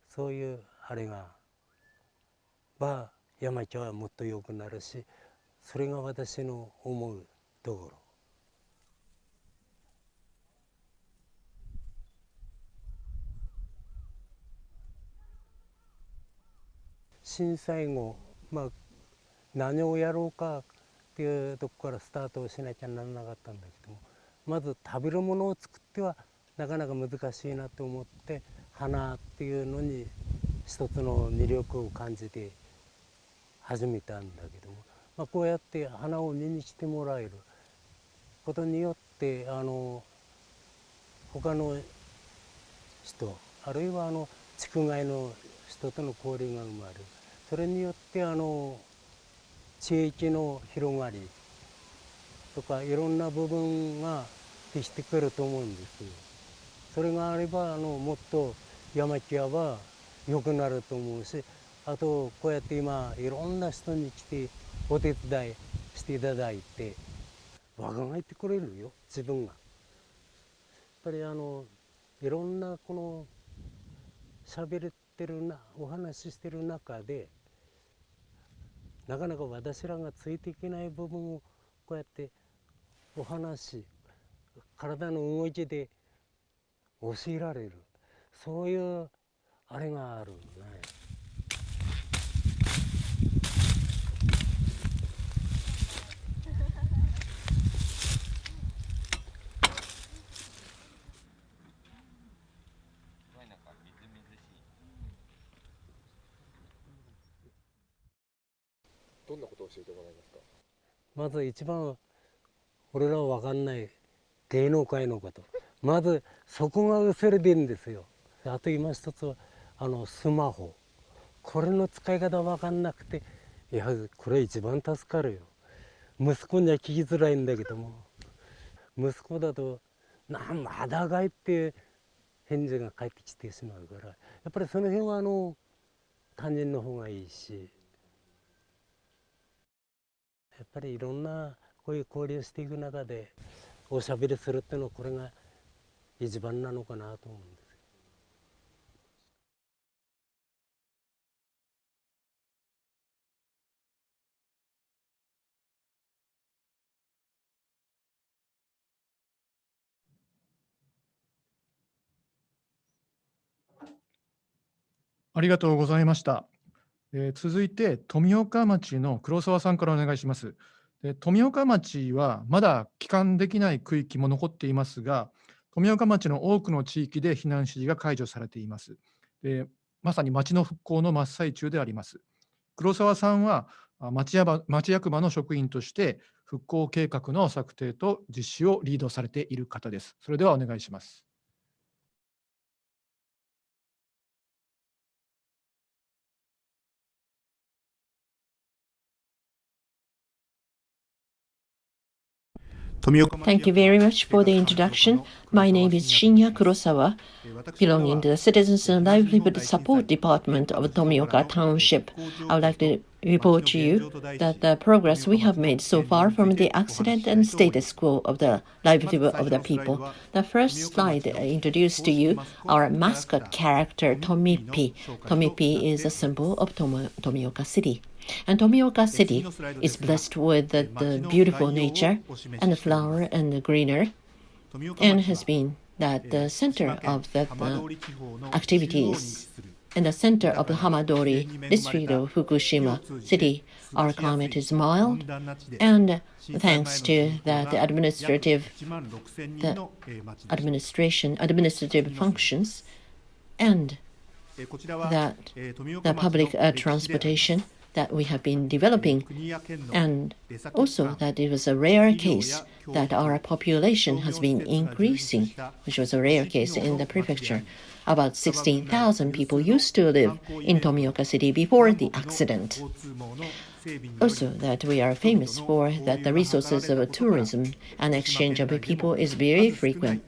そういうあれが山木はもっと良くなるし、それが私の思うところ。震災後、何をやろうかっていうとこからスタートをしなきゃならなかったんだけども、まず食べるものを作ってはなかなか難しいなと思って、花っていうのに一つの魅力を感じて始めたんだけども、こうやって花を見に来てもらえることによって他の人あるいは地区外の人との交流が生まれる。それによって地域の広がりとかいろんな部分ができてくると思うんですよ。それがあればもっと山木屋は良くなると思うし、あとこうやって今いろんな人に来てお手伝いしていただいて若返ってくれるよ自分が。やっぱりいろんなこの喋ってるお話ししてる中でなかなか私らがついていけない部分をこうやってお話体の動きで教えられる、そういうあれがあるね。どんなことを教えてもらえますか？まず一番俺らは分かんない芸能界のこと、まずそこが薄れてるんですよ。あと今一つはスマホ、これの使い方分かんなくて、いやこれ一番助かるよ。息子には聞きづらいんだけども、息子だとまだかいって返事が返ってきてしまうから、やっぱりその辺は担任の方がいいし、やっぱりいろんなこういう交流していく中でおしゃべりするっていうのはこれが一番なのかなと思うんです。ありがとうございました。続いて富岡町の黒沢さんからお願いします。富岡町はまだ帰還できない区域も残っていますが、富岡町の多くの地域で避難指示が解除されています。まさに町の復興の真っ最中であります。黒沢さんは町役場の職員として復興計画の策定と実施をリードされている方です。それではお願いします。Thank you very much for the introduction. My name is Shinya Kurosawa, belonging to the Citizens and Livelihood Support Department of Tomioka Township. I would like to report to you that the progress we have made so far from the accident and status quo of the livelihood of the people. The first slide introduced to you our mascot character, Tomipi. Tomipi is a symbol of Tomioka City. And Tomioka City is blessed with the beautiful nature and the flower and the greenery, and has been the center of the activities and the center of the Hamadori district of Fukushima City. Our climate is mild, and thanks to the administrative functions and the public transportation that we have been developing, and also that it was a rare case that our population has been increasing, which was a rare case in the prefecture. About 16,000 people used to live in Tomioka City before the accident. Also, that we are famous for that the resources of tourism and exchange of people is very frequent.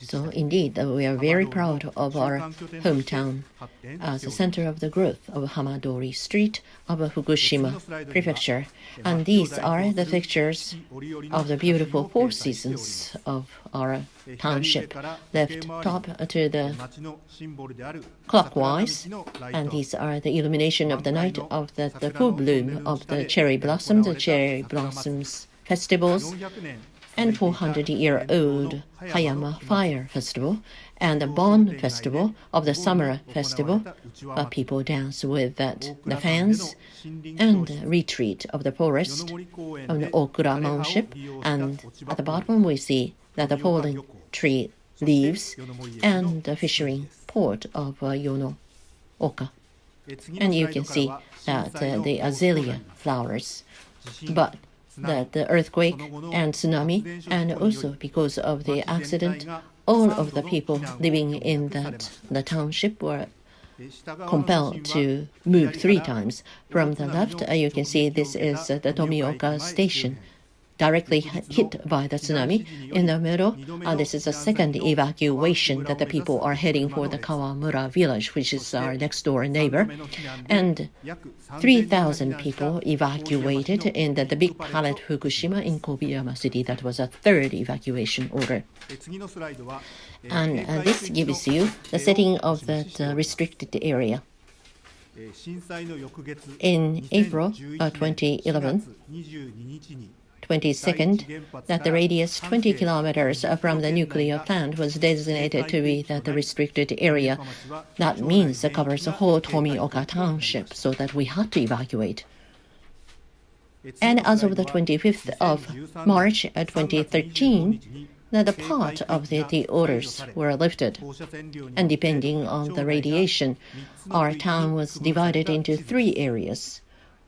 So indeed, we are very proud of our hometown as the center of the growth of Hamadori Street of Fukushima Prefecture. And these are the pictures of the beautiful four seasons of our township, left top to the clockwise. And these are the illumination of the night of the full bloom of the cherry blossoms festivals. and 400-year-old Hayama Fire Festival, and the Bon Festival of the Summer Festival. People dance with the fans, and retreat of the forest of the Okura Township, and at the bottom we see that the fallen tree leaves and the fishing port of Yonooka. And you can see that the azalea flowers. But the earthquake and tsunami, and also because of the accident, all of the people living in the township were compelled to move 3 times. From the left, you can see this is the Tomioka station, directly hit by the tsunami. In the middle, this is a second evacuation that the people are heading for the Kawamura village, which is our next door neighbor. And 3,000 people evacuated in the big pallet Fukushima in Kobayama City. That was a 3rd evacuation order. And this gives you the setting of that restricted area. In April 2011, 22nd, that the radius 20 kilometers from the nuclear plant was designated to be the restricted area. That means it covers the whole Tomioka township, so that we had to evacuate. And as of the 25th of March 2013, that the part of the orders were lifted. And depending on the radiation, our town was divided into 3 areas.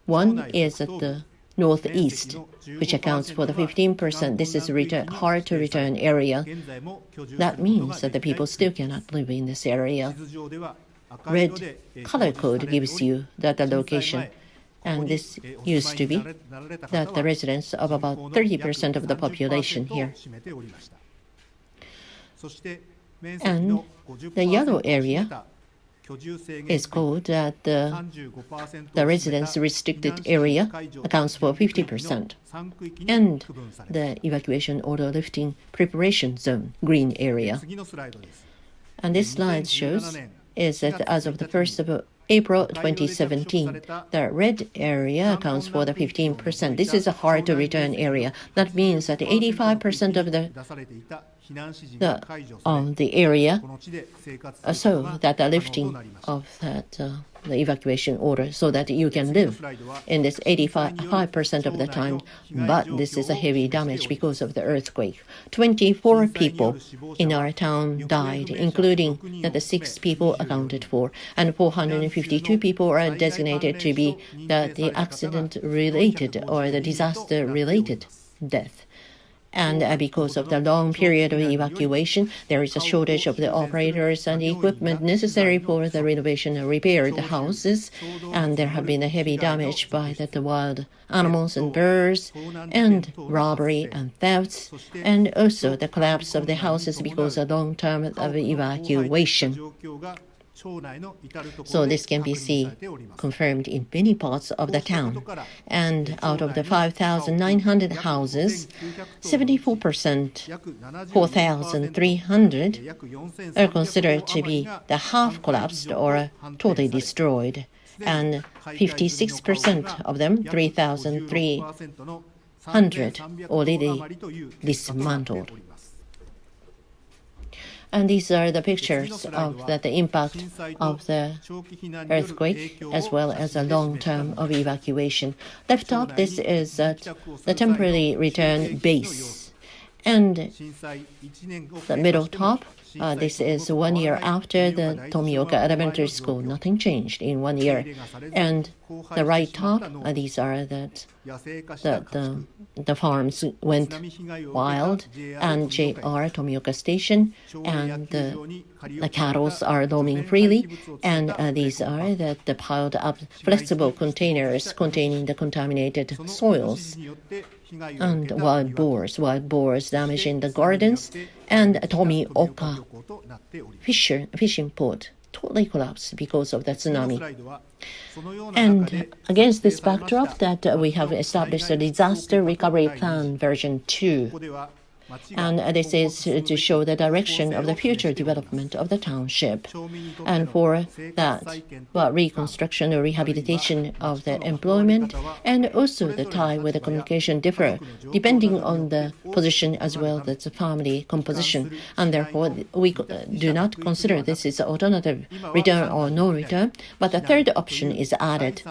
One is at the northeast, which accounts for the 15%. This is hard to return area. That means that the people still cannot live in this area. Red color code gives you the location. And this used to be that the residents of about 30% of the population here. And the yellow area is called that the residence restricted area accounts for 50%. And the evacuation order lifting preparation zone, green area. And this slide shows is that as of the 1st of April 2017, the red area accounts for the 15%. This is a hard to return area. That means that 85% of the area, so that the lifting of the evacuation order, so that you can live in this 85% of the time. But this is a heavy damage because of the earthquake. 24 people in our town died, including the 6 people accounted for, and 452 people are designated to be the accident-related or the disaster-related death. And because of the long period of evacuation, there is a shortage of the operators and the equipment necessary for the renovation and repair of the houses. And there have been a heavy damage by the wild animals and birds, and robbery and thefts, and also the collapse of the houses because of long term of evacuation. So this can be confirmed in many parts of the town. And out of the 5,900 houses, 74%, 4,300, are considered to be the half collapsed or totally destroyed. And 56% of them, 3,300, already dismantled. And these are the pictures of the impact of the earthquake, as well as a long term of evacuation. Left top, this is the temporary return base. And the middle top, this is 1 year after the Tomioka Elementary School. Nothing changed in 1 year. And the right top, these are the farms went wild, and JR Tomioka Station, and the cattle are roaming freely, and these are the piled up flexible containers containing the contaminated soils. And wild boars damaging the gardens, and Tomioka fishing port totally collapsed because of the tsunami. And against this backdrop, that we have established a disaster recovery plan version 2. And this is to show the direction of the future development of the township. And for that, reconstruction or rehabilitation of the employment and also the tie with the communication differ depending on the position as well as the family composition. And therefore, we do not consider this is alternative return or no return, but the third option is added.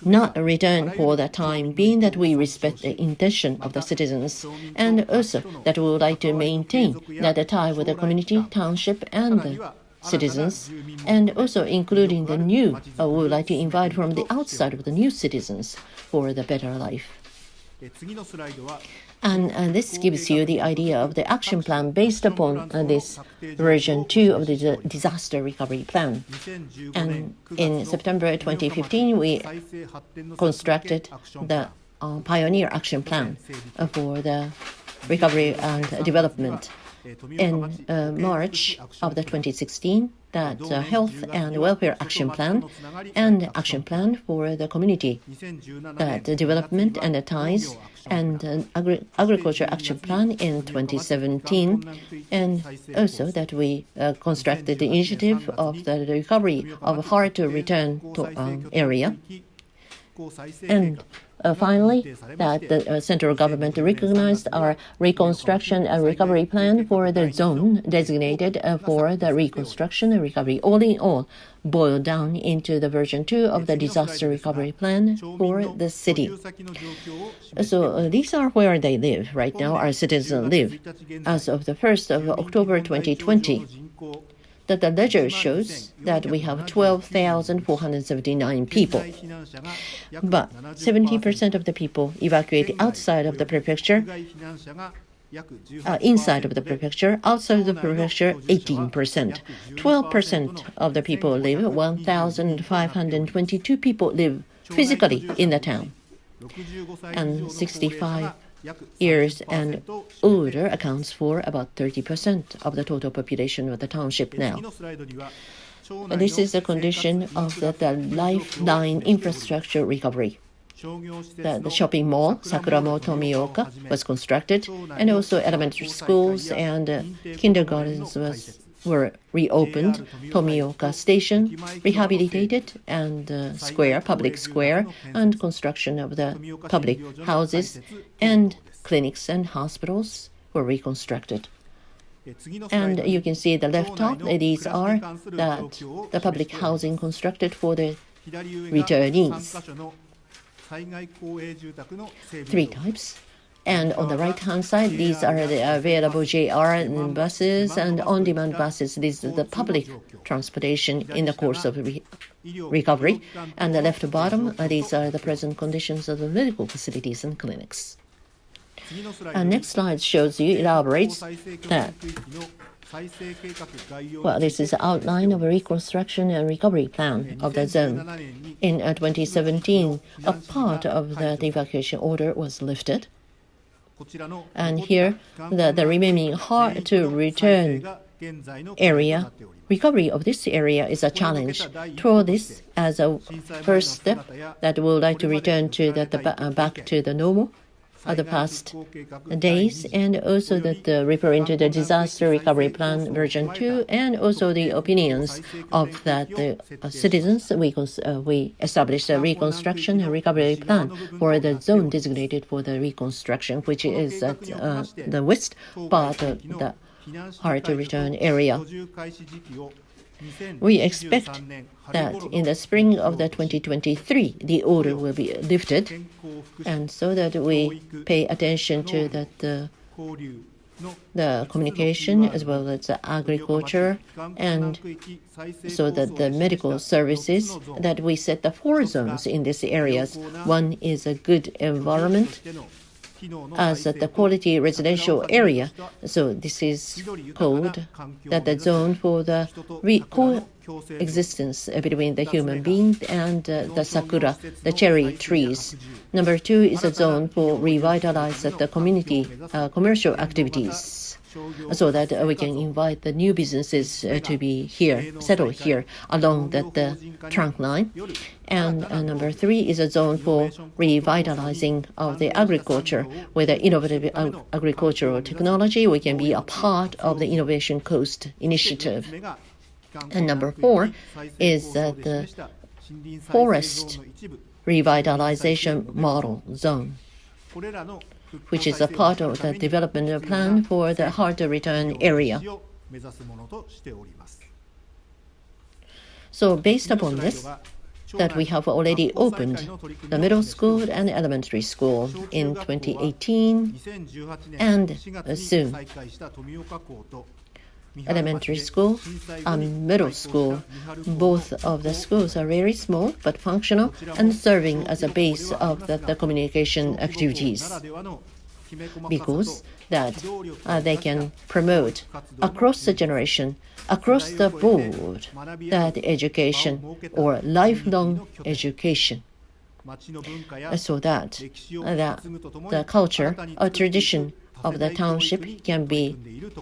Not a return for the time being, that we respect the intention of the citizens, and also that we would like to maintain that tie with the community, township, and the citizens, and also including the new, we would like to invite from the outside of the new citizens for the better life. And this gives you the idea of the action plan based upon this version 2 of the disaster recovery plan. And in September 2015, we constructed the pioneer action plan for the recovery and development. In March of the 2016, that health and welfare action plan and action plan for the community, that development and the ties, and agriculture action plan in 2017, and also that we constructed the initiative of the recovery of hard to return to area. And finally, that the central government recognized our reconstruction and recovery plan for the zone designated for the reconstruction and recovery. All in all, boiled down into the version 2 of the disaster recovery plan for the city. So these are where they live. Right now, our citizens live. As of the 1st of October 2020, that the ledger shows that we have 12,479 people. But 70% of the people evacuated outside of the prefecture, inside of the prefecture, outside of the prefecture, 18%. 12% of the people live, 1,522 people live physically in the town. And 65 years and older accounts for about 30% of the total population of the township now. And this is the condition of the lifeline infrastructure recovery. The shopping mall, Sakura Mall Tomioka, was constructed, and also elementary schools and kindergartens were reopened. Tomioka Station rehabilitated, and public square, and construction of the public houses and clinics and hospitals were reconstructed. And you can see the left top, these are the public housing constructed for the returnees. 3 types. And on the right-hand side, these are the available JR buses and on-demand buses. This is the public transportation in the course of recovery. And the left bottom, these are the present conditions of the medical facilities and clinics. And next slide shows you, elaborates that, this is the outline of a reconstruction and recovery plan of the zone. In 2017, a part of the evacuation order was lifted. And here, the remaining hard to return area, recovery of this area is a challenge. Through this as a first step, that we would like to return to back to the normal of the past days, and also that referring to the disaster recovery plan version 2, and also the opinions of that the citizens. We established a reconstruction and recovery plan for the zone designated for the reconstruction, which is at the west part of the hard to return area. We expect that in the spring of the 2023, the order will be lifted, and so that we pay attention to the communication as well as the agriculture, and so that the medical services, that we set the 4 zones in these areas. One is a good environment as the quality residential area. So this is called that the zone for the coexistence between the human being and the sakura, the cherry trees. Number 2 is a zone for revitalize the community commercial activities. so that we can invite the new businesses to be here, settle here along the trunk line. And number 3 is a zone for revitalizing of the agriculture. With the innovative agricultural technology, we can be a part of the Innovation Coast initiative. And number 4 is the forest revitalization model zone, which is a part of the development plan for the hard-to-return area. So based upon this, that we have already opened the middle school and elementary school in 2018, and soon elementary school and middle school. Both of the schools are very small but functional and serving as a base of the communication activities, because that they can promote across the generation, across the board, that education or lifelong education, so that the culture or tradition of the township can be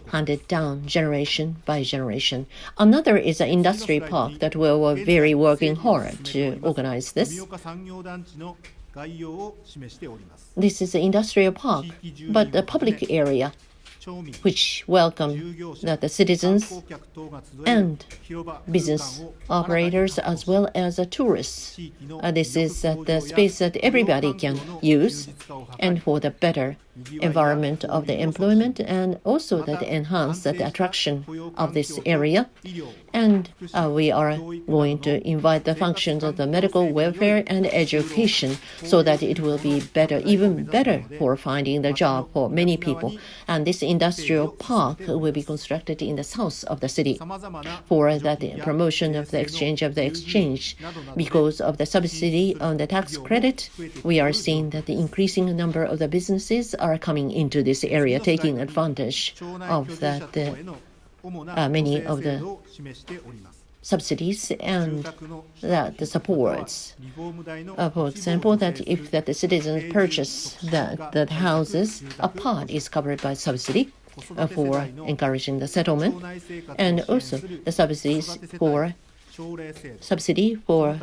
handed down generation by generation. Another is an industry park that we were very working hard to organize this. This is an industrial park, but a public area which welcome the citizens and business operators as well as the tourists. This is the space that everybody can use, and for the better environment of the employment, and also that enhance the attraction of this area. And we are going to invite the functions of the medical welfare and education, so that it will be better, even better, for finding the job for many people. And this industrial park will be constructed in the south of the city for the promotion of the exchange because of the subsidy on the tax credit. We are seeing that the increasing number of the businesses are coming into this area, taking advantage of that many of the subsidies and that the supports. For example, that if that the citizens purchase the houses, a part is covered by subsidy for encouraging the settlement, and also the subsidy for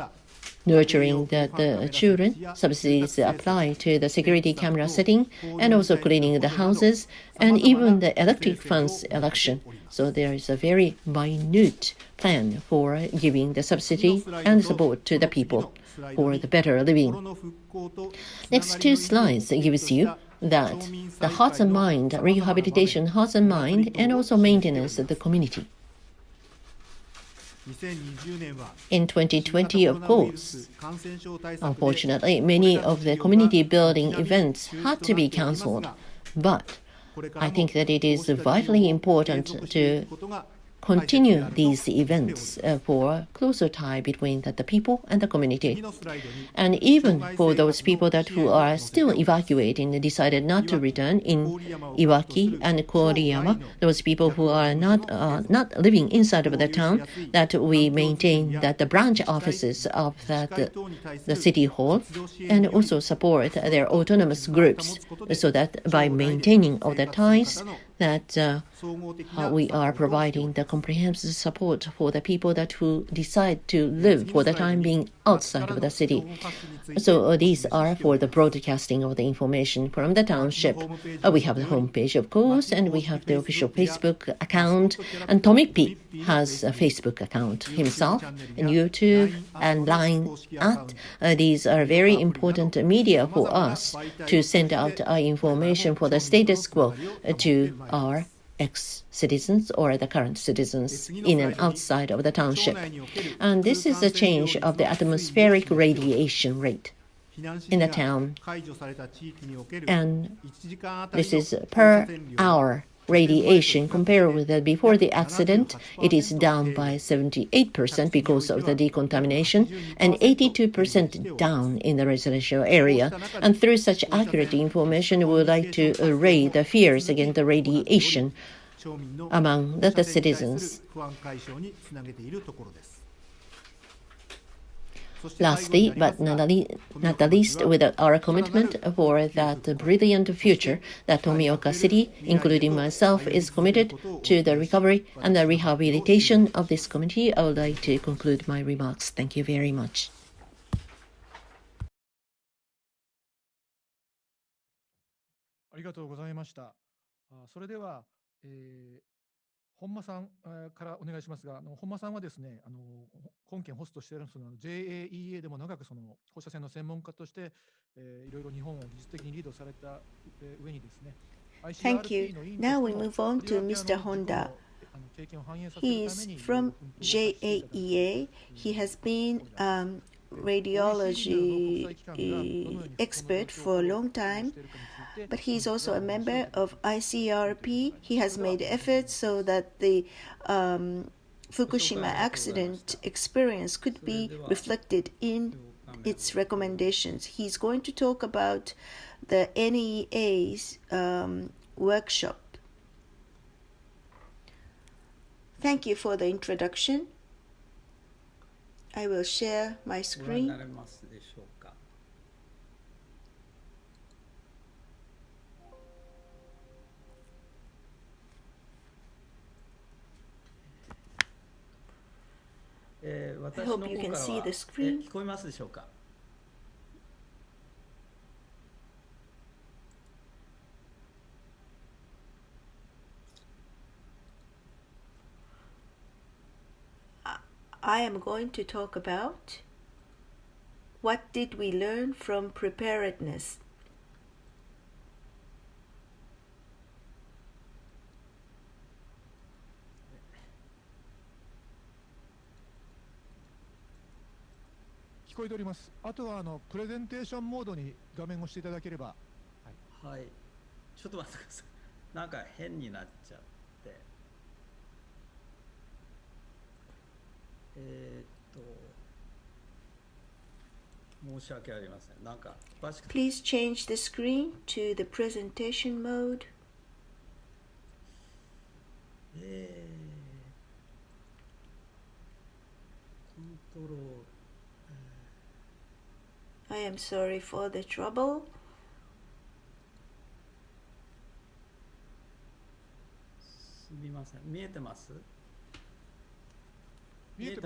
nurturing the children. Subsidies apply to the security camera setting and also cleaning the houses and even the electric fence election. So there is a very minute plan for giving the subsidy and support to the people for the better living. Next 2 slides gives you that the hearts and mind, rehabilitation, hearts and mind, and also maintenance of the community. In 2020, of course, unfortunately, many of the community building events had to be cancelled, but I think that it is vitally important to continue these events for closer tie between the people and the community. And even for those people who are still evacuating and decided not to return in Iwaki and Koriyama, those people who are not living inside of the town, that we maintain that the branch offices of the city hall and also support their autonomous groups, so that by maintaining all the ties, that we are providing the comprehensive support for the people who decide to live for the time being outside of the city. So these are for the broadcasting of the information from the township. We have the homepage, of course, and we have the official Facebook account. And Tomipi has a Facebook account himself, and YouTube and LINE at. These are very important media for us to send out our information for the status quo to our ex-citizens or the current citizens in and outside of the township. And this is the change of the atmospheric radiation rate in the town. And this is per hour radiation. Compared with that before the accident, it is down by 78% because of the decontamination and 82% down in the residential area. And through such accurate information, we would like to array the fears against the radiation among the citizens. Lastly, but not the least, with our commitment for that brilliant future that Tomioka City, including myself, is committed to the recovery and the rehabilitation of this community, I would like to conclude my remarks. Thank you very much. ありがとうございました。それでは、本間さんからお願いしますが、本間さんはですね、本件ホストしているその JAEA でも長くその放射線の専門家として、いろいろ日本を技術的にリードされた上にですね、Thank you. Now we move on to Mr. Honda. He is from JAEA. He has been radiology expert for a long time, but he is also a member of ICRP. He has made efforts so that the Fukushima accident experience could be reflected in its recommendations. He's going to talk about the NEA's workshop. Thank you for the introduction. I will share my screen. I hope you can see the screen. I am going to talk about what did we learn from preparedness. Please change the screen to the presentation mode. I am sorry for the trouble.見えてます。見え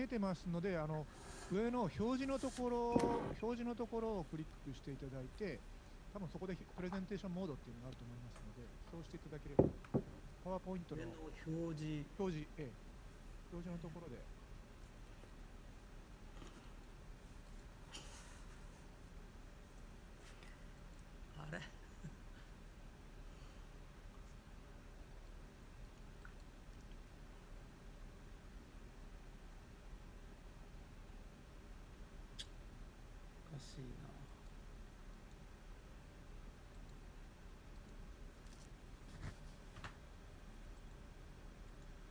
てますので、上の表示のところをクリックしていただいて、多分そこでプレゼンテーションモードっていうのがあると思いますので、そうしていただければ、パワーポイントの表示のところで。あれおかしいな。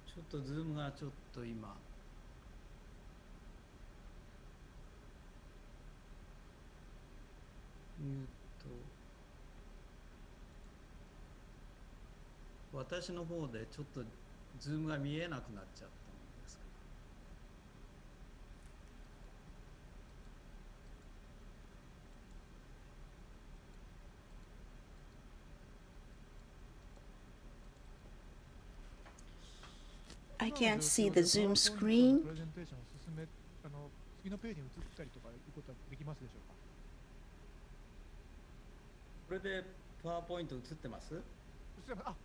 ちょっとズームがちょっと今私の方でちょっとズームが見えなくなっちゃったんですけど。I can't see the Zoom screen. 次のページに移ったりとかいうことはできますでしょうか。これでパワーポイント映ってます？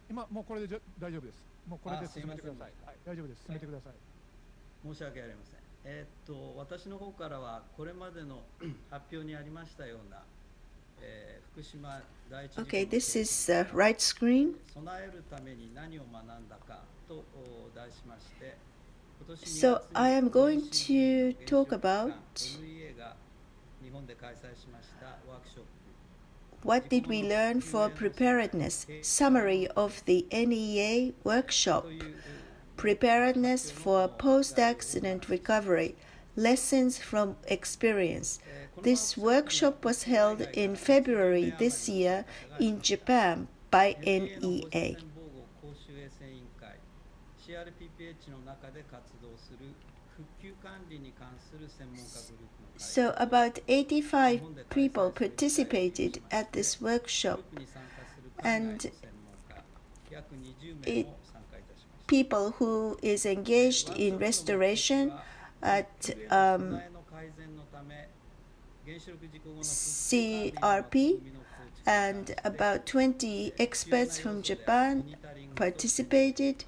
今もうこれで大丈夫です。もうこれで進めてください。はい、大丈夫です。進めてください。申し訳ありません。私の方からはこれまでの発表にありましたような、福島第一事故の Okay, this is the right screen. 備えるために何を学んだかと題しまして、So I am going to talk about NEA が日本で開催しましたワークショップ。What did we learn for preparedness? Summary of the NEA workshop. Preparedness for post-accident recovery. Lessons from experience. This workshop was held in February this year in Japan by NEA. So about 85 people participated at this workshop, and people who is engaged in restoration at ICRP, and about 20 experts from Japan participated.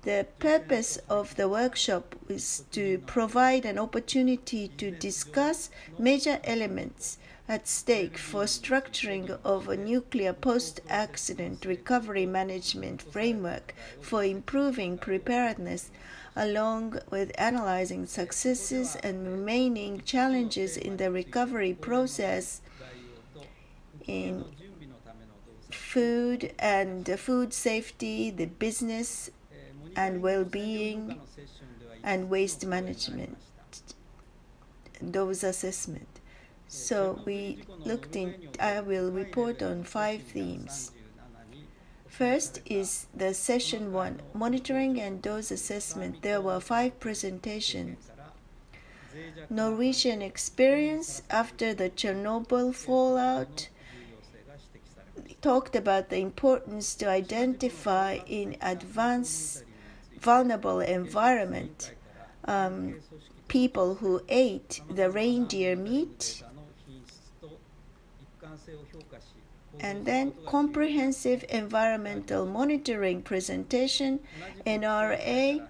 The purpose of the workshop is to provide an opportunity to discuss major elements at stake for structuring of a nuclear post-accident recovery management framework for improving preparedness, along with analyzing successes and remaining challenges in the recovery process in food and food safety, the business and well-being, and waste management, those assessment. So I will report on 5 themes. First is the session 1, monitoring and dose assessment. There were 5 presentations. Norwegian experience after the Chernobyl fallout talked about the importance to identify in advance vulnerable environment people who ate the reindeer meat, and then comprehensive environmental monitoring presentation. NRA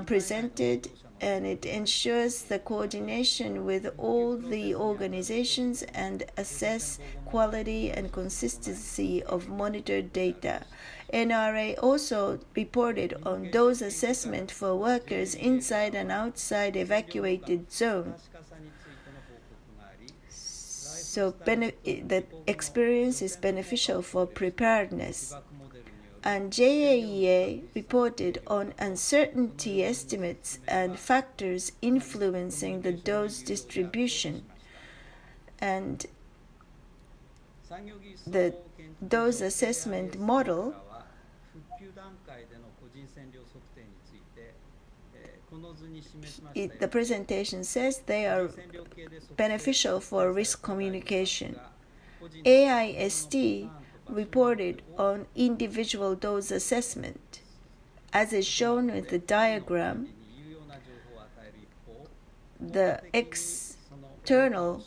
presented, and it ensures the coordination with all the organizations and assess quality and consistency of monitored data. NRA also reported on dose assessment for workers inside and outside evacuated zone. So the experience is beneficial for preparedness. And JAEA reported on uncertainty estimates and factors influencing the dose distribution. And the dose assessment model, the presentation says they are beneficial for risk communication. AIST reported on individual dose assessment. As is shown with the diagram, the external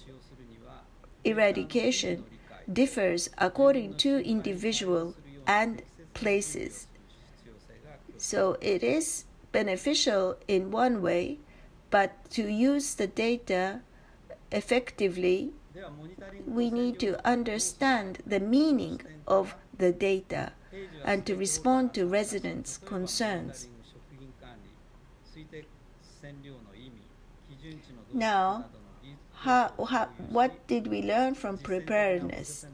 eradication differs according to individual and places. So it is beneficial in one way, but to use the data effectively, we need to understand the meaning of the data and to respond to residents' concerns. Now, what did we learn from preparedness?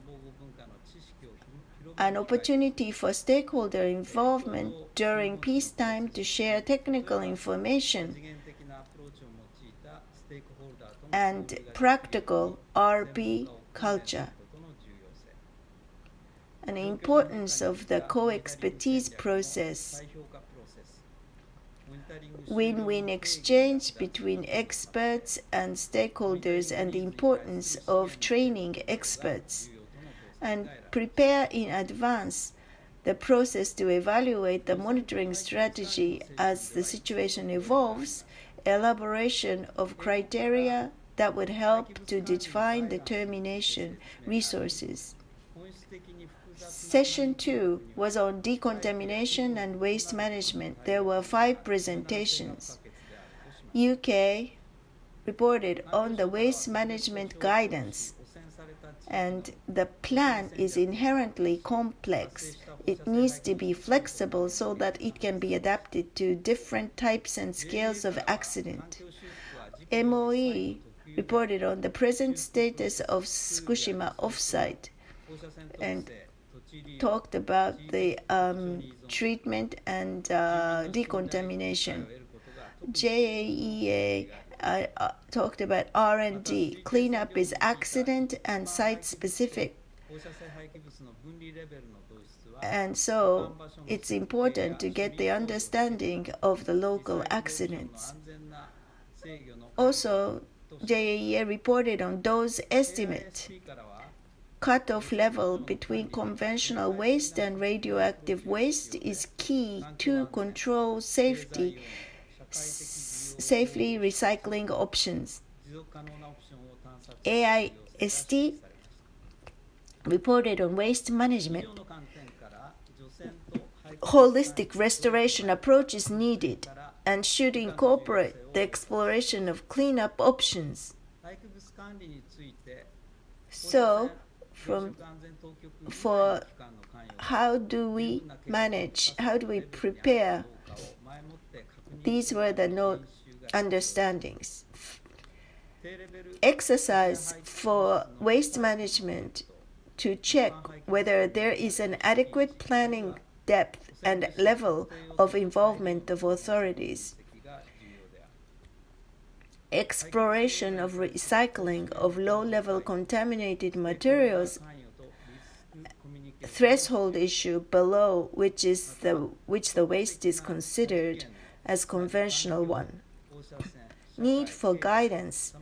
An opportunity for stakeholder involvement during peacetime to share technical information and practical RP culture. An importance of the co-expertise process, win-win exchange between experts and stakeholders, and the importance of training experts, and prepare in advance the process to evaluate the monitoring strategy as the situation evolves, elaboration of criteria that would help to define the termination resources. Session 2 was on decontamination and waste management. There were 5 presentations. UK reported on the waste management guidance, and the plan is inherently complex. It needs to be flexible so that it can be adapted to different types and scales of accident. MOE reported on the present status of Fukushima offsite and talked about the treatment and decontamination. JAEA talked about R&D. Cleanup is accident and site-specific. And so it's important to get the understanding of the local accidents. also JAEA reported on those estimates. Cutoff level between conventional waste and radioactive waste is key to control safely recycling options. AIST reported on waste management. Holistic restoration approach is needed and should incorporate the exploration of cleanup options. So, for how do we manage, how do we prepare, these were the understandings. Exercise for waste management to check whether there is an adequate planning depth and level of involvement of authorities. Exploration of recycling of low-level contaminated materials, threshold issue below which the waste is considered as conventional one. Need for guidance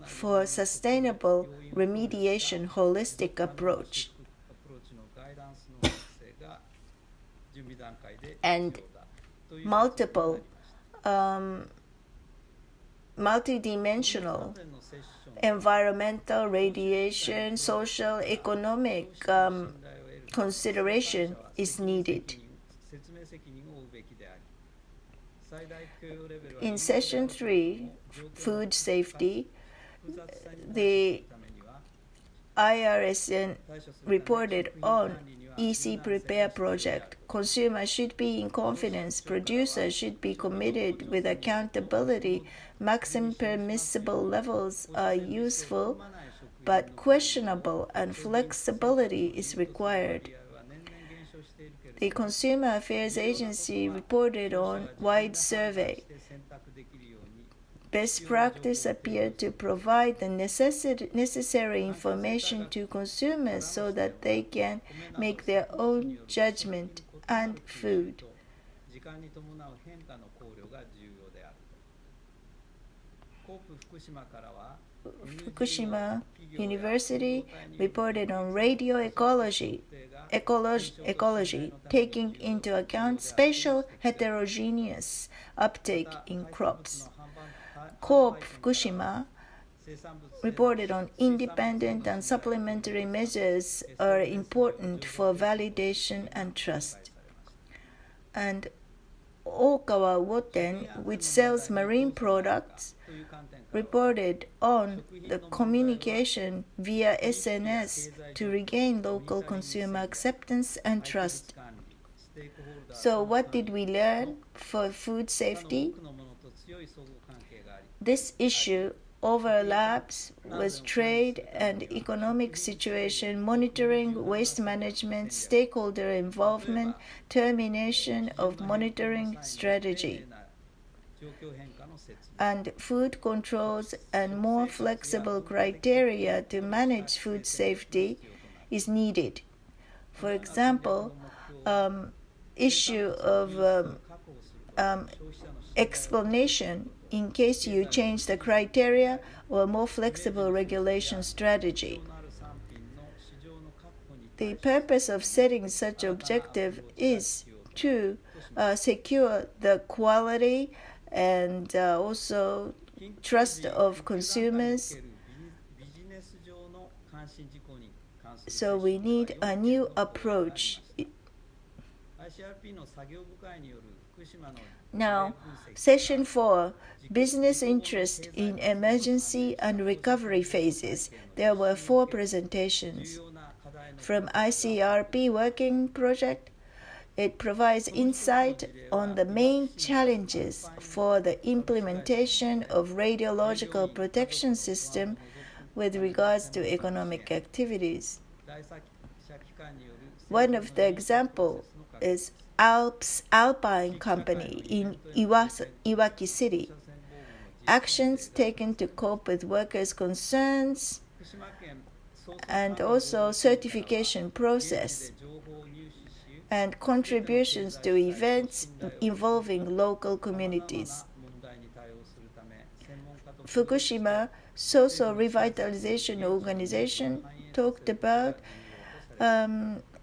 for sustainable remediation holistic approach. And multiple multidimensional environmental, radiation, social, economic consideration is needed. In session 3, food safety, the IRSN reported on EC Prepare project. Consumers should be in confidence. Producers should be committed with accountability. Maximum permissible levels are useful, but questionable, and flexibility is required. The Consumer Affairs Agency reported on wide survey. Best practice appeared to provide the necessary information to consumers so that they can make their own judgment and food. Fukushima University reported on radio ecology, taking into account spatial heterogeneous uptake in crops. CORP Fukushima reported on independent and supplementary measures are important for validation and trust. And Okawa Woten, which sells marine products, reported on the communication via SNS to regain local consumer acceptance and trust. So what did we learn for food safety? This issue overlaps with trade and economic situation, monitoring, waste management, stakeholder involvement, termination of monitoring strategy, and food controls and more flexible criteria to manage food safety is needed. For example, issue of explanation in case you change the criteria or more flexible regulation strategy. The purpose of setting such objective is to secure the quality and also trust of consumers. So we need a new approach. Now, Session 4, Business Interest in Emergency and Recovery Phases. There were 4 presentations. From ICRP Working Project, it provides insight on the main challenges for the implementation of radiological protection system with regards to economic activities. One of the examples is Alpine Company in Iwaki City. Actions taken to cope with workers' concerns and also certification process and contributions to events involving local communities. Fukushima Social Revitalization Organization talked about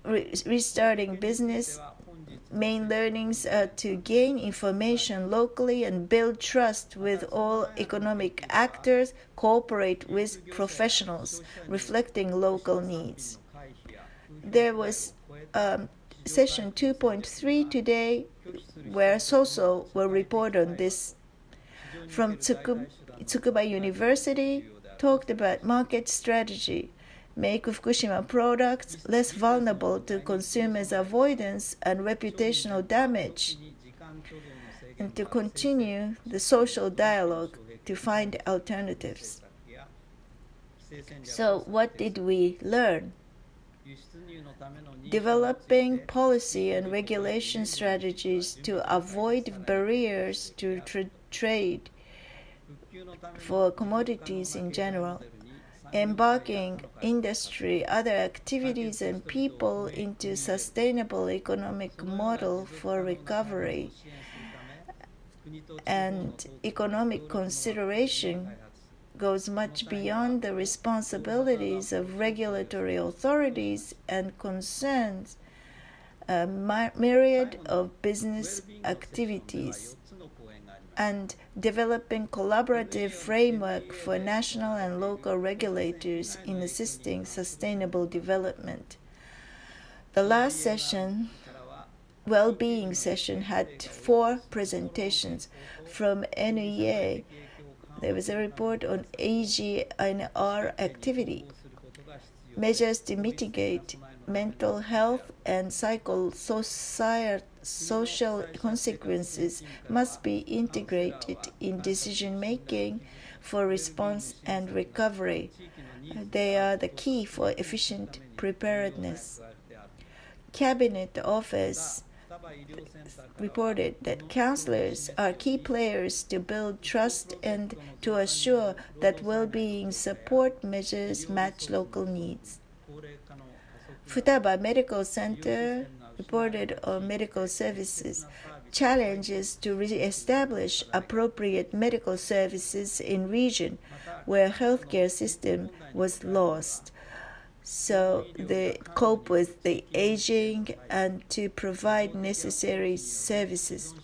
restarting business. Main learnings are to gain information locally and build trust with all economic actors, cooperate with professionals, reflecting local needs. There was session 2.3 today where Soso will report on this. From Tsukuba University talked about market strategy, make Fukushima products less vulnerable to consumers' avoidance and reputational damage, and to continue the social dialogue to find alternatives. So what did we learn? Developing policy and regulation strategies to avoid barriers to trade for commodities in general, embarking industry, other activities and people into sustainable economic model for recovery, and economic consideration goes much beyond the responsibilities of regulatory authorities and concerns a myriad of business activities, and developing collaborative framework for national and local regulators in assisting sustainable development. The last session, well-being session, had 4 presentations from NEA. There was a report on AGNR activity. Measures to mitigate mental health and social consequences must be integrated in decision-making for response and recovery. They are the key for efficient preparedness. Cabinet Office reported that counselors are key players to build trust and to assure that well-being support measures match local needs. Futaba Medical Center reported on medical services, challenges to re-establish appropriate medical services in region where healthcare system was lost. So they cope with the aging and to provide necessary services.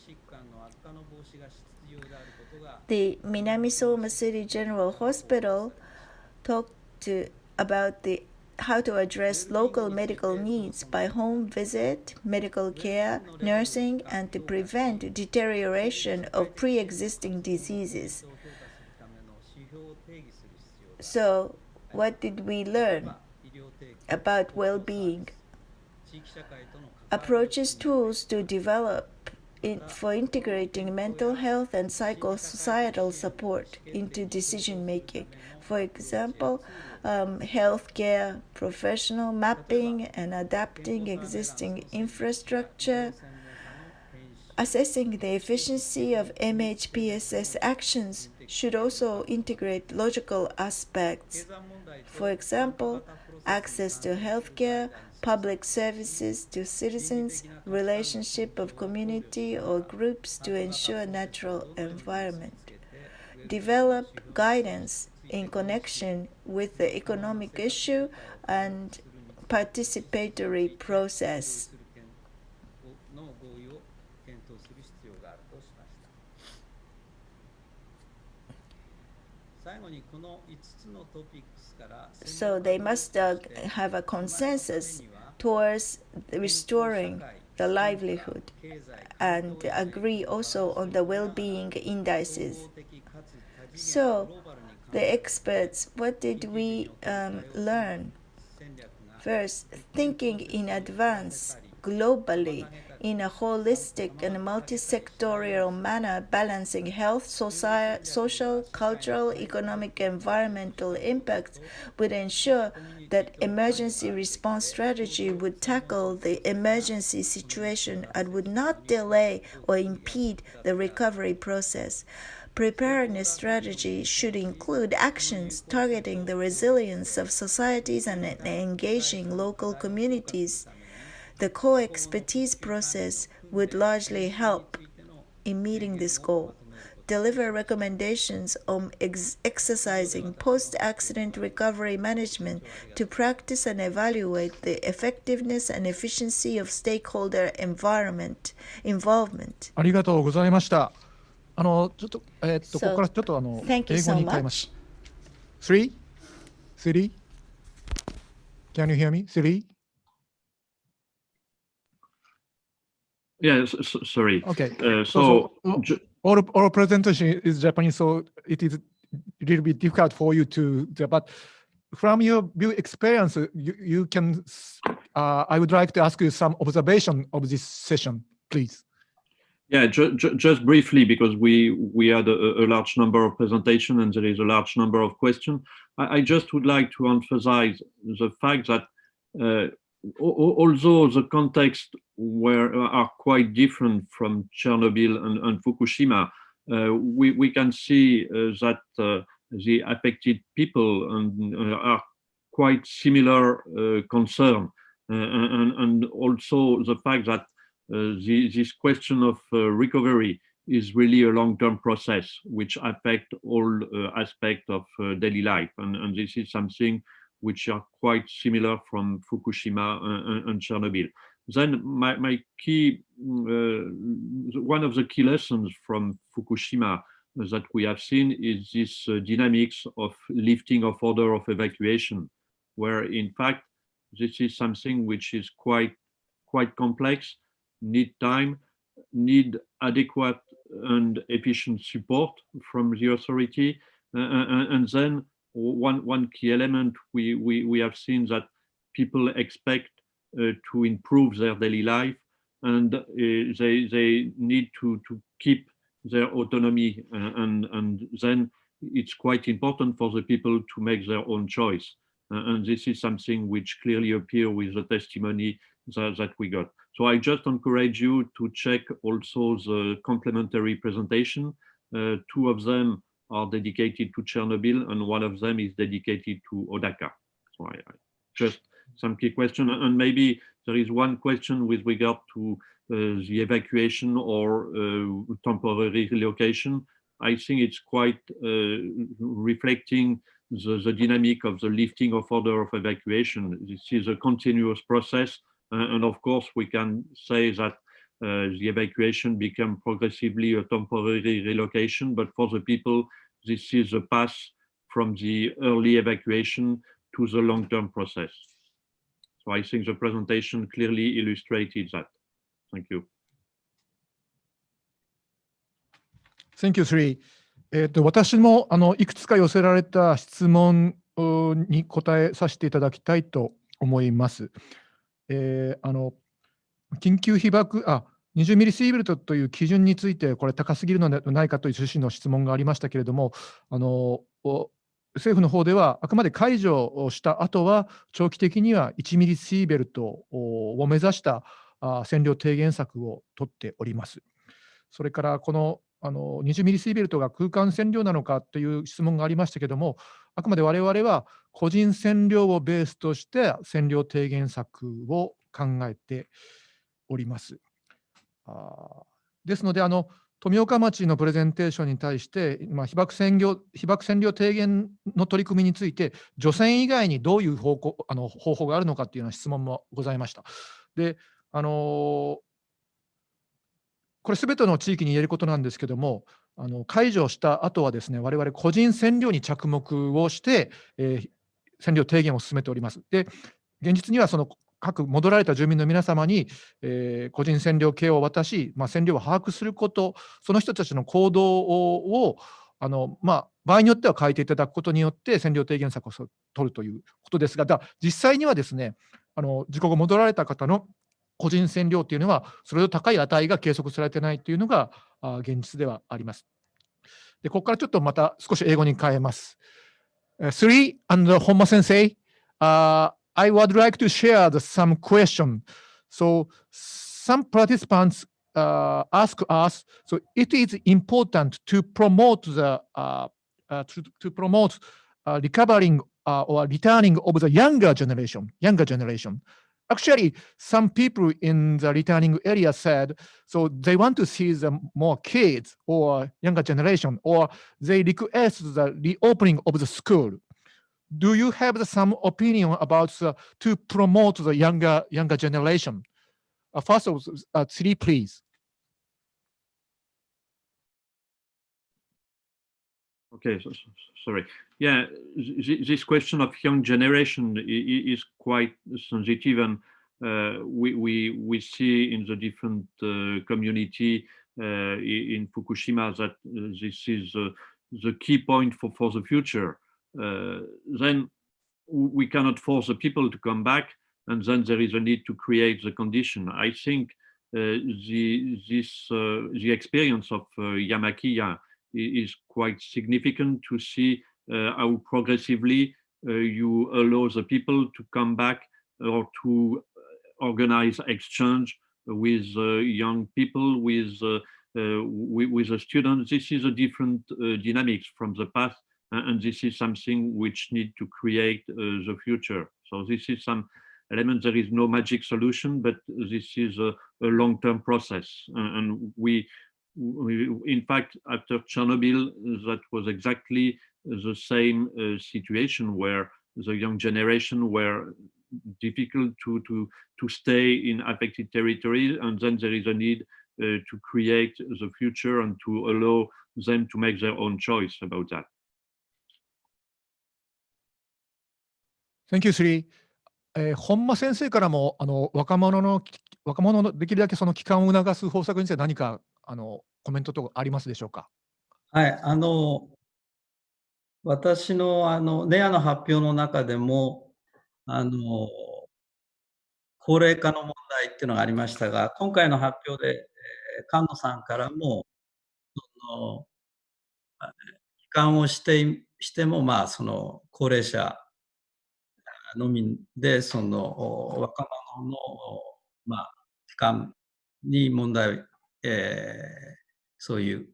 The Minamisoma City General Hospital talked about how to address local medical needs by home visit, medical care, nursing, and to prevent deterioration of pre-existing diseases. So, what did we learn about well-being? Approaches, tools to develop for integrating mental health and psychosocial support into decision-making. For example, healthcare professional mapping and adapting existing infrastructure, assessing the efficiency of MHPSS actions should also integrate logical aspects. For example, access to healthcare, public services to citizens, relationship of community or groups to ensure natural environment. Develop guidance in connection with the economic issue and participatory process. So they must have a consensus towards restoring the livelihood and agree also on the well-being indices. So the experts, what did we learn? First, thinking in advance globally in a holistic and multi-sectorial manner, balancing health, social, cultural, economic, environmental impacts would ensure that emergency response strategy would tackle the emergency situation and would not delay or impede the recovery process. Preparedness strategy should include actions targeting the resilience of societies and engaging local communities. The co-expertise process would largely help in meeting this goal. deliver recommendations on exercising post-accident recovery management to practice and evaluate the effectiveness and efficiency of stakeholder involvement. ありがとうございました。ちょっと、ここ So, からちょっとthank you 英語 so に変えます。Three? Can you hear me? Three? Yeah, sorry. Okay. So Our presentation is Japanese, so it is a little bit difficult for you to, but from your view experience, you can, I would like to ask you some observation of this session, please. yeah, just briefly, because we had a large number of presentations and there is a large number of questions. I just would like to emphasize the fact that although the context are quite different from Chernobyl and Fukushima, we can see that the affected people are quite similar concern, and also the fact that this question of recovery is really a long-term process which affect all aspects of daily life, and this is something which are quite similar from Fukushima and Chernobyl. Then my key, one of the key lessons from Fukushima that we have seen is this dynamics of lifting of order of evacuation, where in fact this is something which is quite complex, need time, need adequate and efficient support from the authority, and then one key element we have seen that people expect to improve their daily life, and they need to keep their autonomy, and then it's quite important for the people to make their own choice, and this is something which clearly appears with the testimony that we got. So I just encourage you to check also the complementary presentation. Two of them are dedicated to Chernobyl and one of them is dedicated to Odaka. So I just some key question, and maybe there is one question with regard to the evacuation or temporary relocation. I think it's quite reflecting the dynamic of the lifting of order of evacuation. This is a continuous process, and of course we can say that the evacuation became progressively a temporary relocation, but for the people, this is a path from the early evacuation to the long-term process. So I think the presentation clearly illustrated that. Thank you. Thank you, Sri. 私もいくつか寄せられた質問に答えさせていただきたいと思います。緊急被爆20ミリシーベルトという基準についてこれ高すぎるのではないかという趣旨の質問がありましたけれども、政府の方ではあくまで解除をした後は長期的には1ミリシーベルトを目指した占領低減策を取っております。それからこの20ミリシーベルトが空間占領なのかという質問がありましたけれども、あくまで我々は個人占領をベースとして占領低減策を考えております。ですので富岡町のプレゼンテーションに対して、被爆占領低減の取り組みについて除染以外にどういう方法があるのかというような質問もございました。でこれすべての地域に言えることなんですけども、解除した後はですね、我々個人占領に着目をして、占領低減を進めております。で現実にはその各戻られた住民の皆様に、個人占領権を渡し、占領を把握すること、その人たちの行動を場合によっては変えていただくことによって占領低減策を取るということですが、実際にはですね、事故後戻られた方の個人占領というのはそれほど高い値が計測されてないというのが現実ではあります。でここからちょっとまた少し英語に変えます。Sri and Honma Sensei, I would like to share some question. So some participants ask us, so it is important to promote the recovering or returning of the younger generation. actually, some people in the returning area said, so they want to see the more kids or younger generation, or they request the reopening of the school. Do you have some opinion about to promote the younger generation? First of all, three, please. Okay, sorry. Yeah, this question of young generation is quite sensitive, and we see in the different community in Fukushima that this is the key point for the future. Then we cannot force the people to come back, and then there is a need to create the condition. I think the experience of Yamakiya is quite significant to see how progressively you allow the people to come back or to organize exchange with young people, with the students. This is a different dynamics from the past, and this is something which need to create the future. So this is some element. There is no magic solution, but this is a long-term process, and we, in fact, after Chernobyl, that was exactly the same situation where the young generation were difficult to stay in affected territory, and then there is a need to create the future and to allow them to make their own choice about that. Thank you, Sri. 本間先生からも若者のできるだけその帰還を促す方策について何かコメントとかありますでしょうか。はい、私のネアの発表の中でも高齢化の問題っていうのがありましたが、今回の発表で、菅野さんからも帰還をしても、まあ、その高齢者のみで、その若者の、まあ、帰還に問題、そういう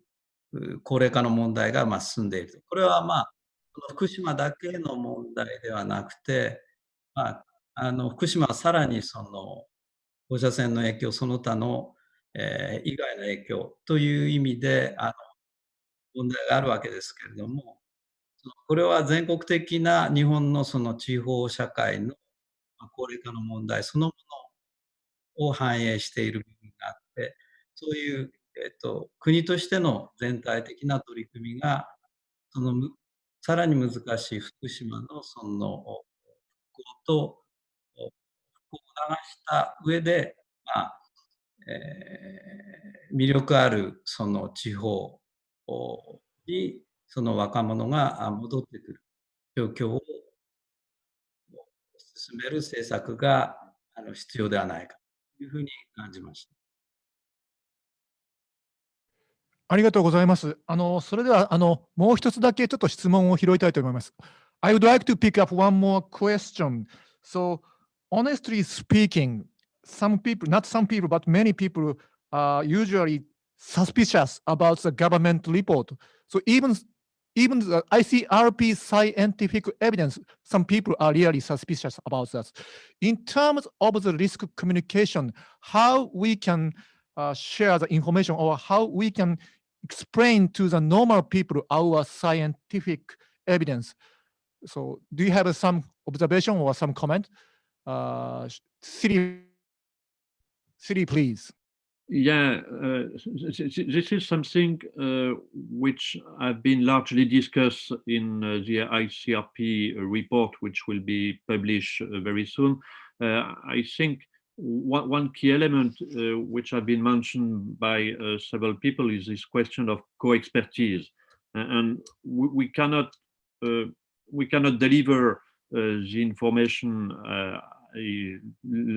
高齢化の問題がまあ進んでいると。これはまあ、福島だけの問題ではなくて、まあ、福島はさらにその放射線の影響、その他の、以外の影響という意味で問題があるわけですけれども、これは全国的な日本のその地方社会の高齢化の問題そのものを反映している部分があって、そういう、国としての全体的な取り組みが、そのさらに難しい福島のその復興と復興を促した上で、まあ魅力あるその地方にその若者が戻ってくる状況を進める政策が必要ではないかというふうに感じました。ありがとうございます。それではもう一つだけちょっと質問を拾いたいと思います。I would like to pick up one more question. So, honestly speaking, some people, not some people, but many people are usually suspicious about the government report. So even the ICRP scientific evidence, some people are really suspicious about that. In terms of the risk communication, how we can share the information or how we can explain to the normal people our scientific evidence. So do you have some observation or some comment? Siri, please. Yeah, this is something which have been largely discussed in the ICRP report, which will be published very soon. I think one key element which have been mentioned by several people is this question of co-expertise, and we cannot deliver the information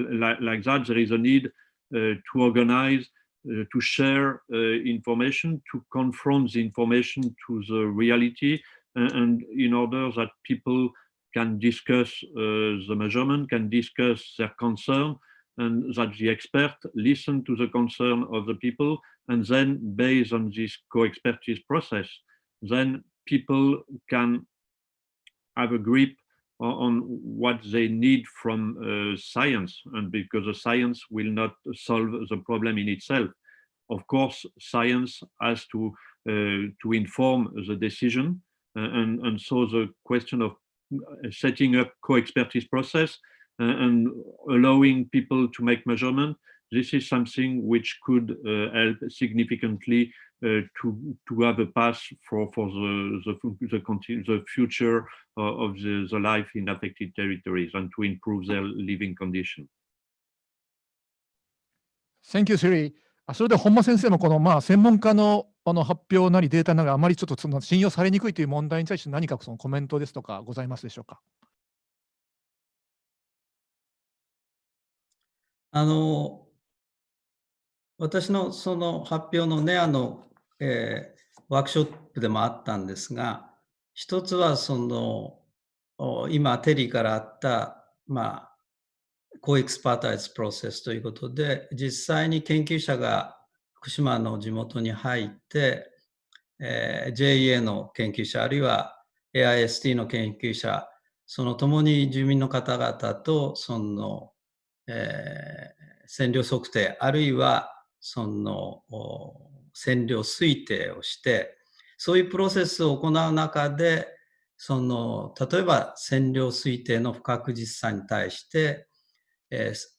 like that. There is a need to organize, to share information, to confront the information to the reality, and in order that people can discuss the measurement, can discuss their concern, and that the expert listen to the concern of the people, and then based on this co-expertise process, then people can have a grip on what they need from science, and because the science will not solve the problem in itself. Of course, science has to inform the decision, and so the question of setting up co-expertise process and allowing people to make measurement, this is something which could help significantly to have a path for the future of the life in affected territories and to improve their living condition. Thank you, Siri. それで本間先生もこの専門家の発表なりデータなりあまりちょっとその信用されにくいという問題に対して何かそのコメントですとかございますでしょうか。私のその発表のね、ワークショップでもあったんですが、一つはその、今、テリーからあった、コエクスパータイズプロセスということで、実際に研究者が福島の地元に入って、JA の研究者、あるいは AIST の研究者、そのともに住民の方々と、その、線量測定、あるいはその線量推定をして、そういうプロセスを行う中で、その例えば線量推定の不確実さに対して、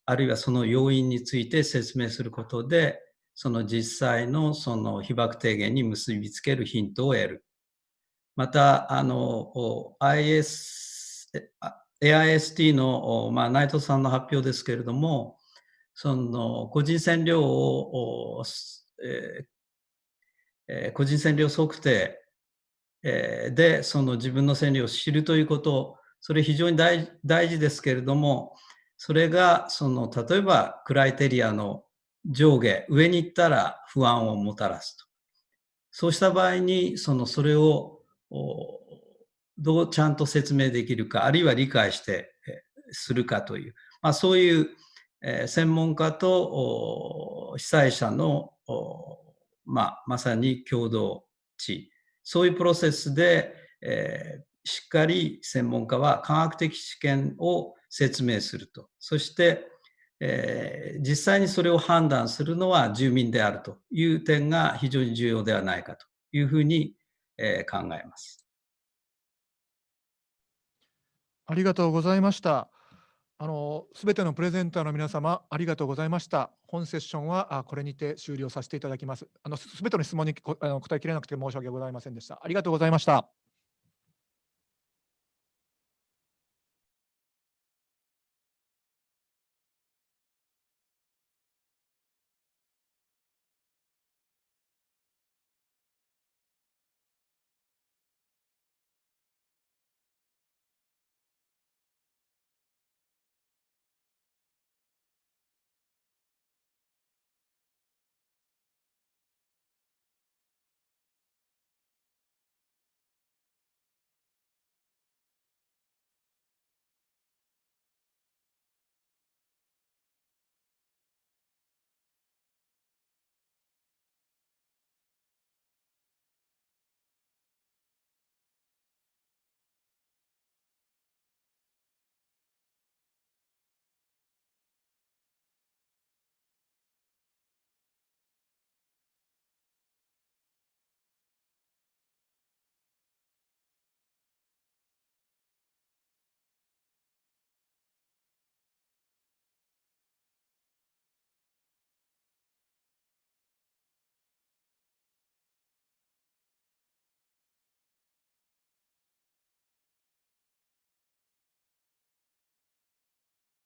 あるいはその要因について説明することで、その実際のその被曝低減に結びつけるヒントを得る。また、AIST の、内藤さんの発表ですけれども、その個人線量を、個人線量測定、でその自分の線量を知るということ、それ非常に大事ですけれども、それがその例えばクライテリアの上下、上に行ったら不安をもたらすと。そうした場合にそれをどうちゃんと説明できるか、あるいは理解してするかという、そういう専門家と被災者のまさに共同値、そういうプロセスでしっかり専門家は科学的知見を説明すると。そして実際にそれを判断するのは住民であるという点が非常に重要ではないかというふうに考えます。ありがとうございました。すべてのプレゼンターの皆様、ありがとうございました。本セッションはこれにて終了させていただきます。すべての質問に答えきれなくて申し訳ございませんでした。ありがとうございました。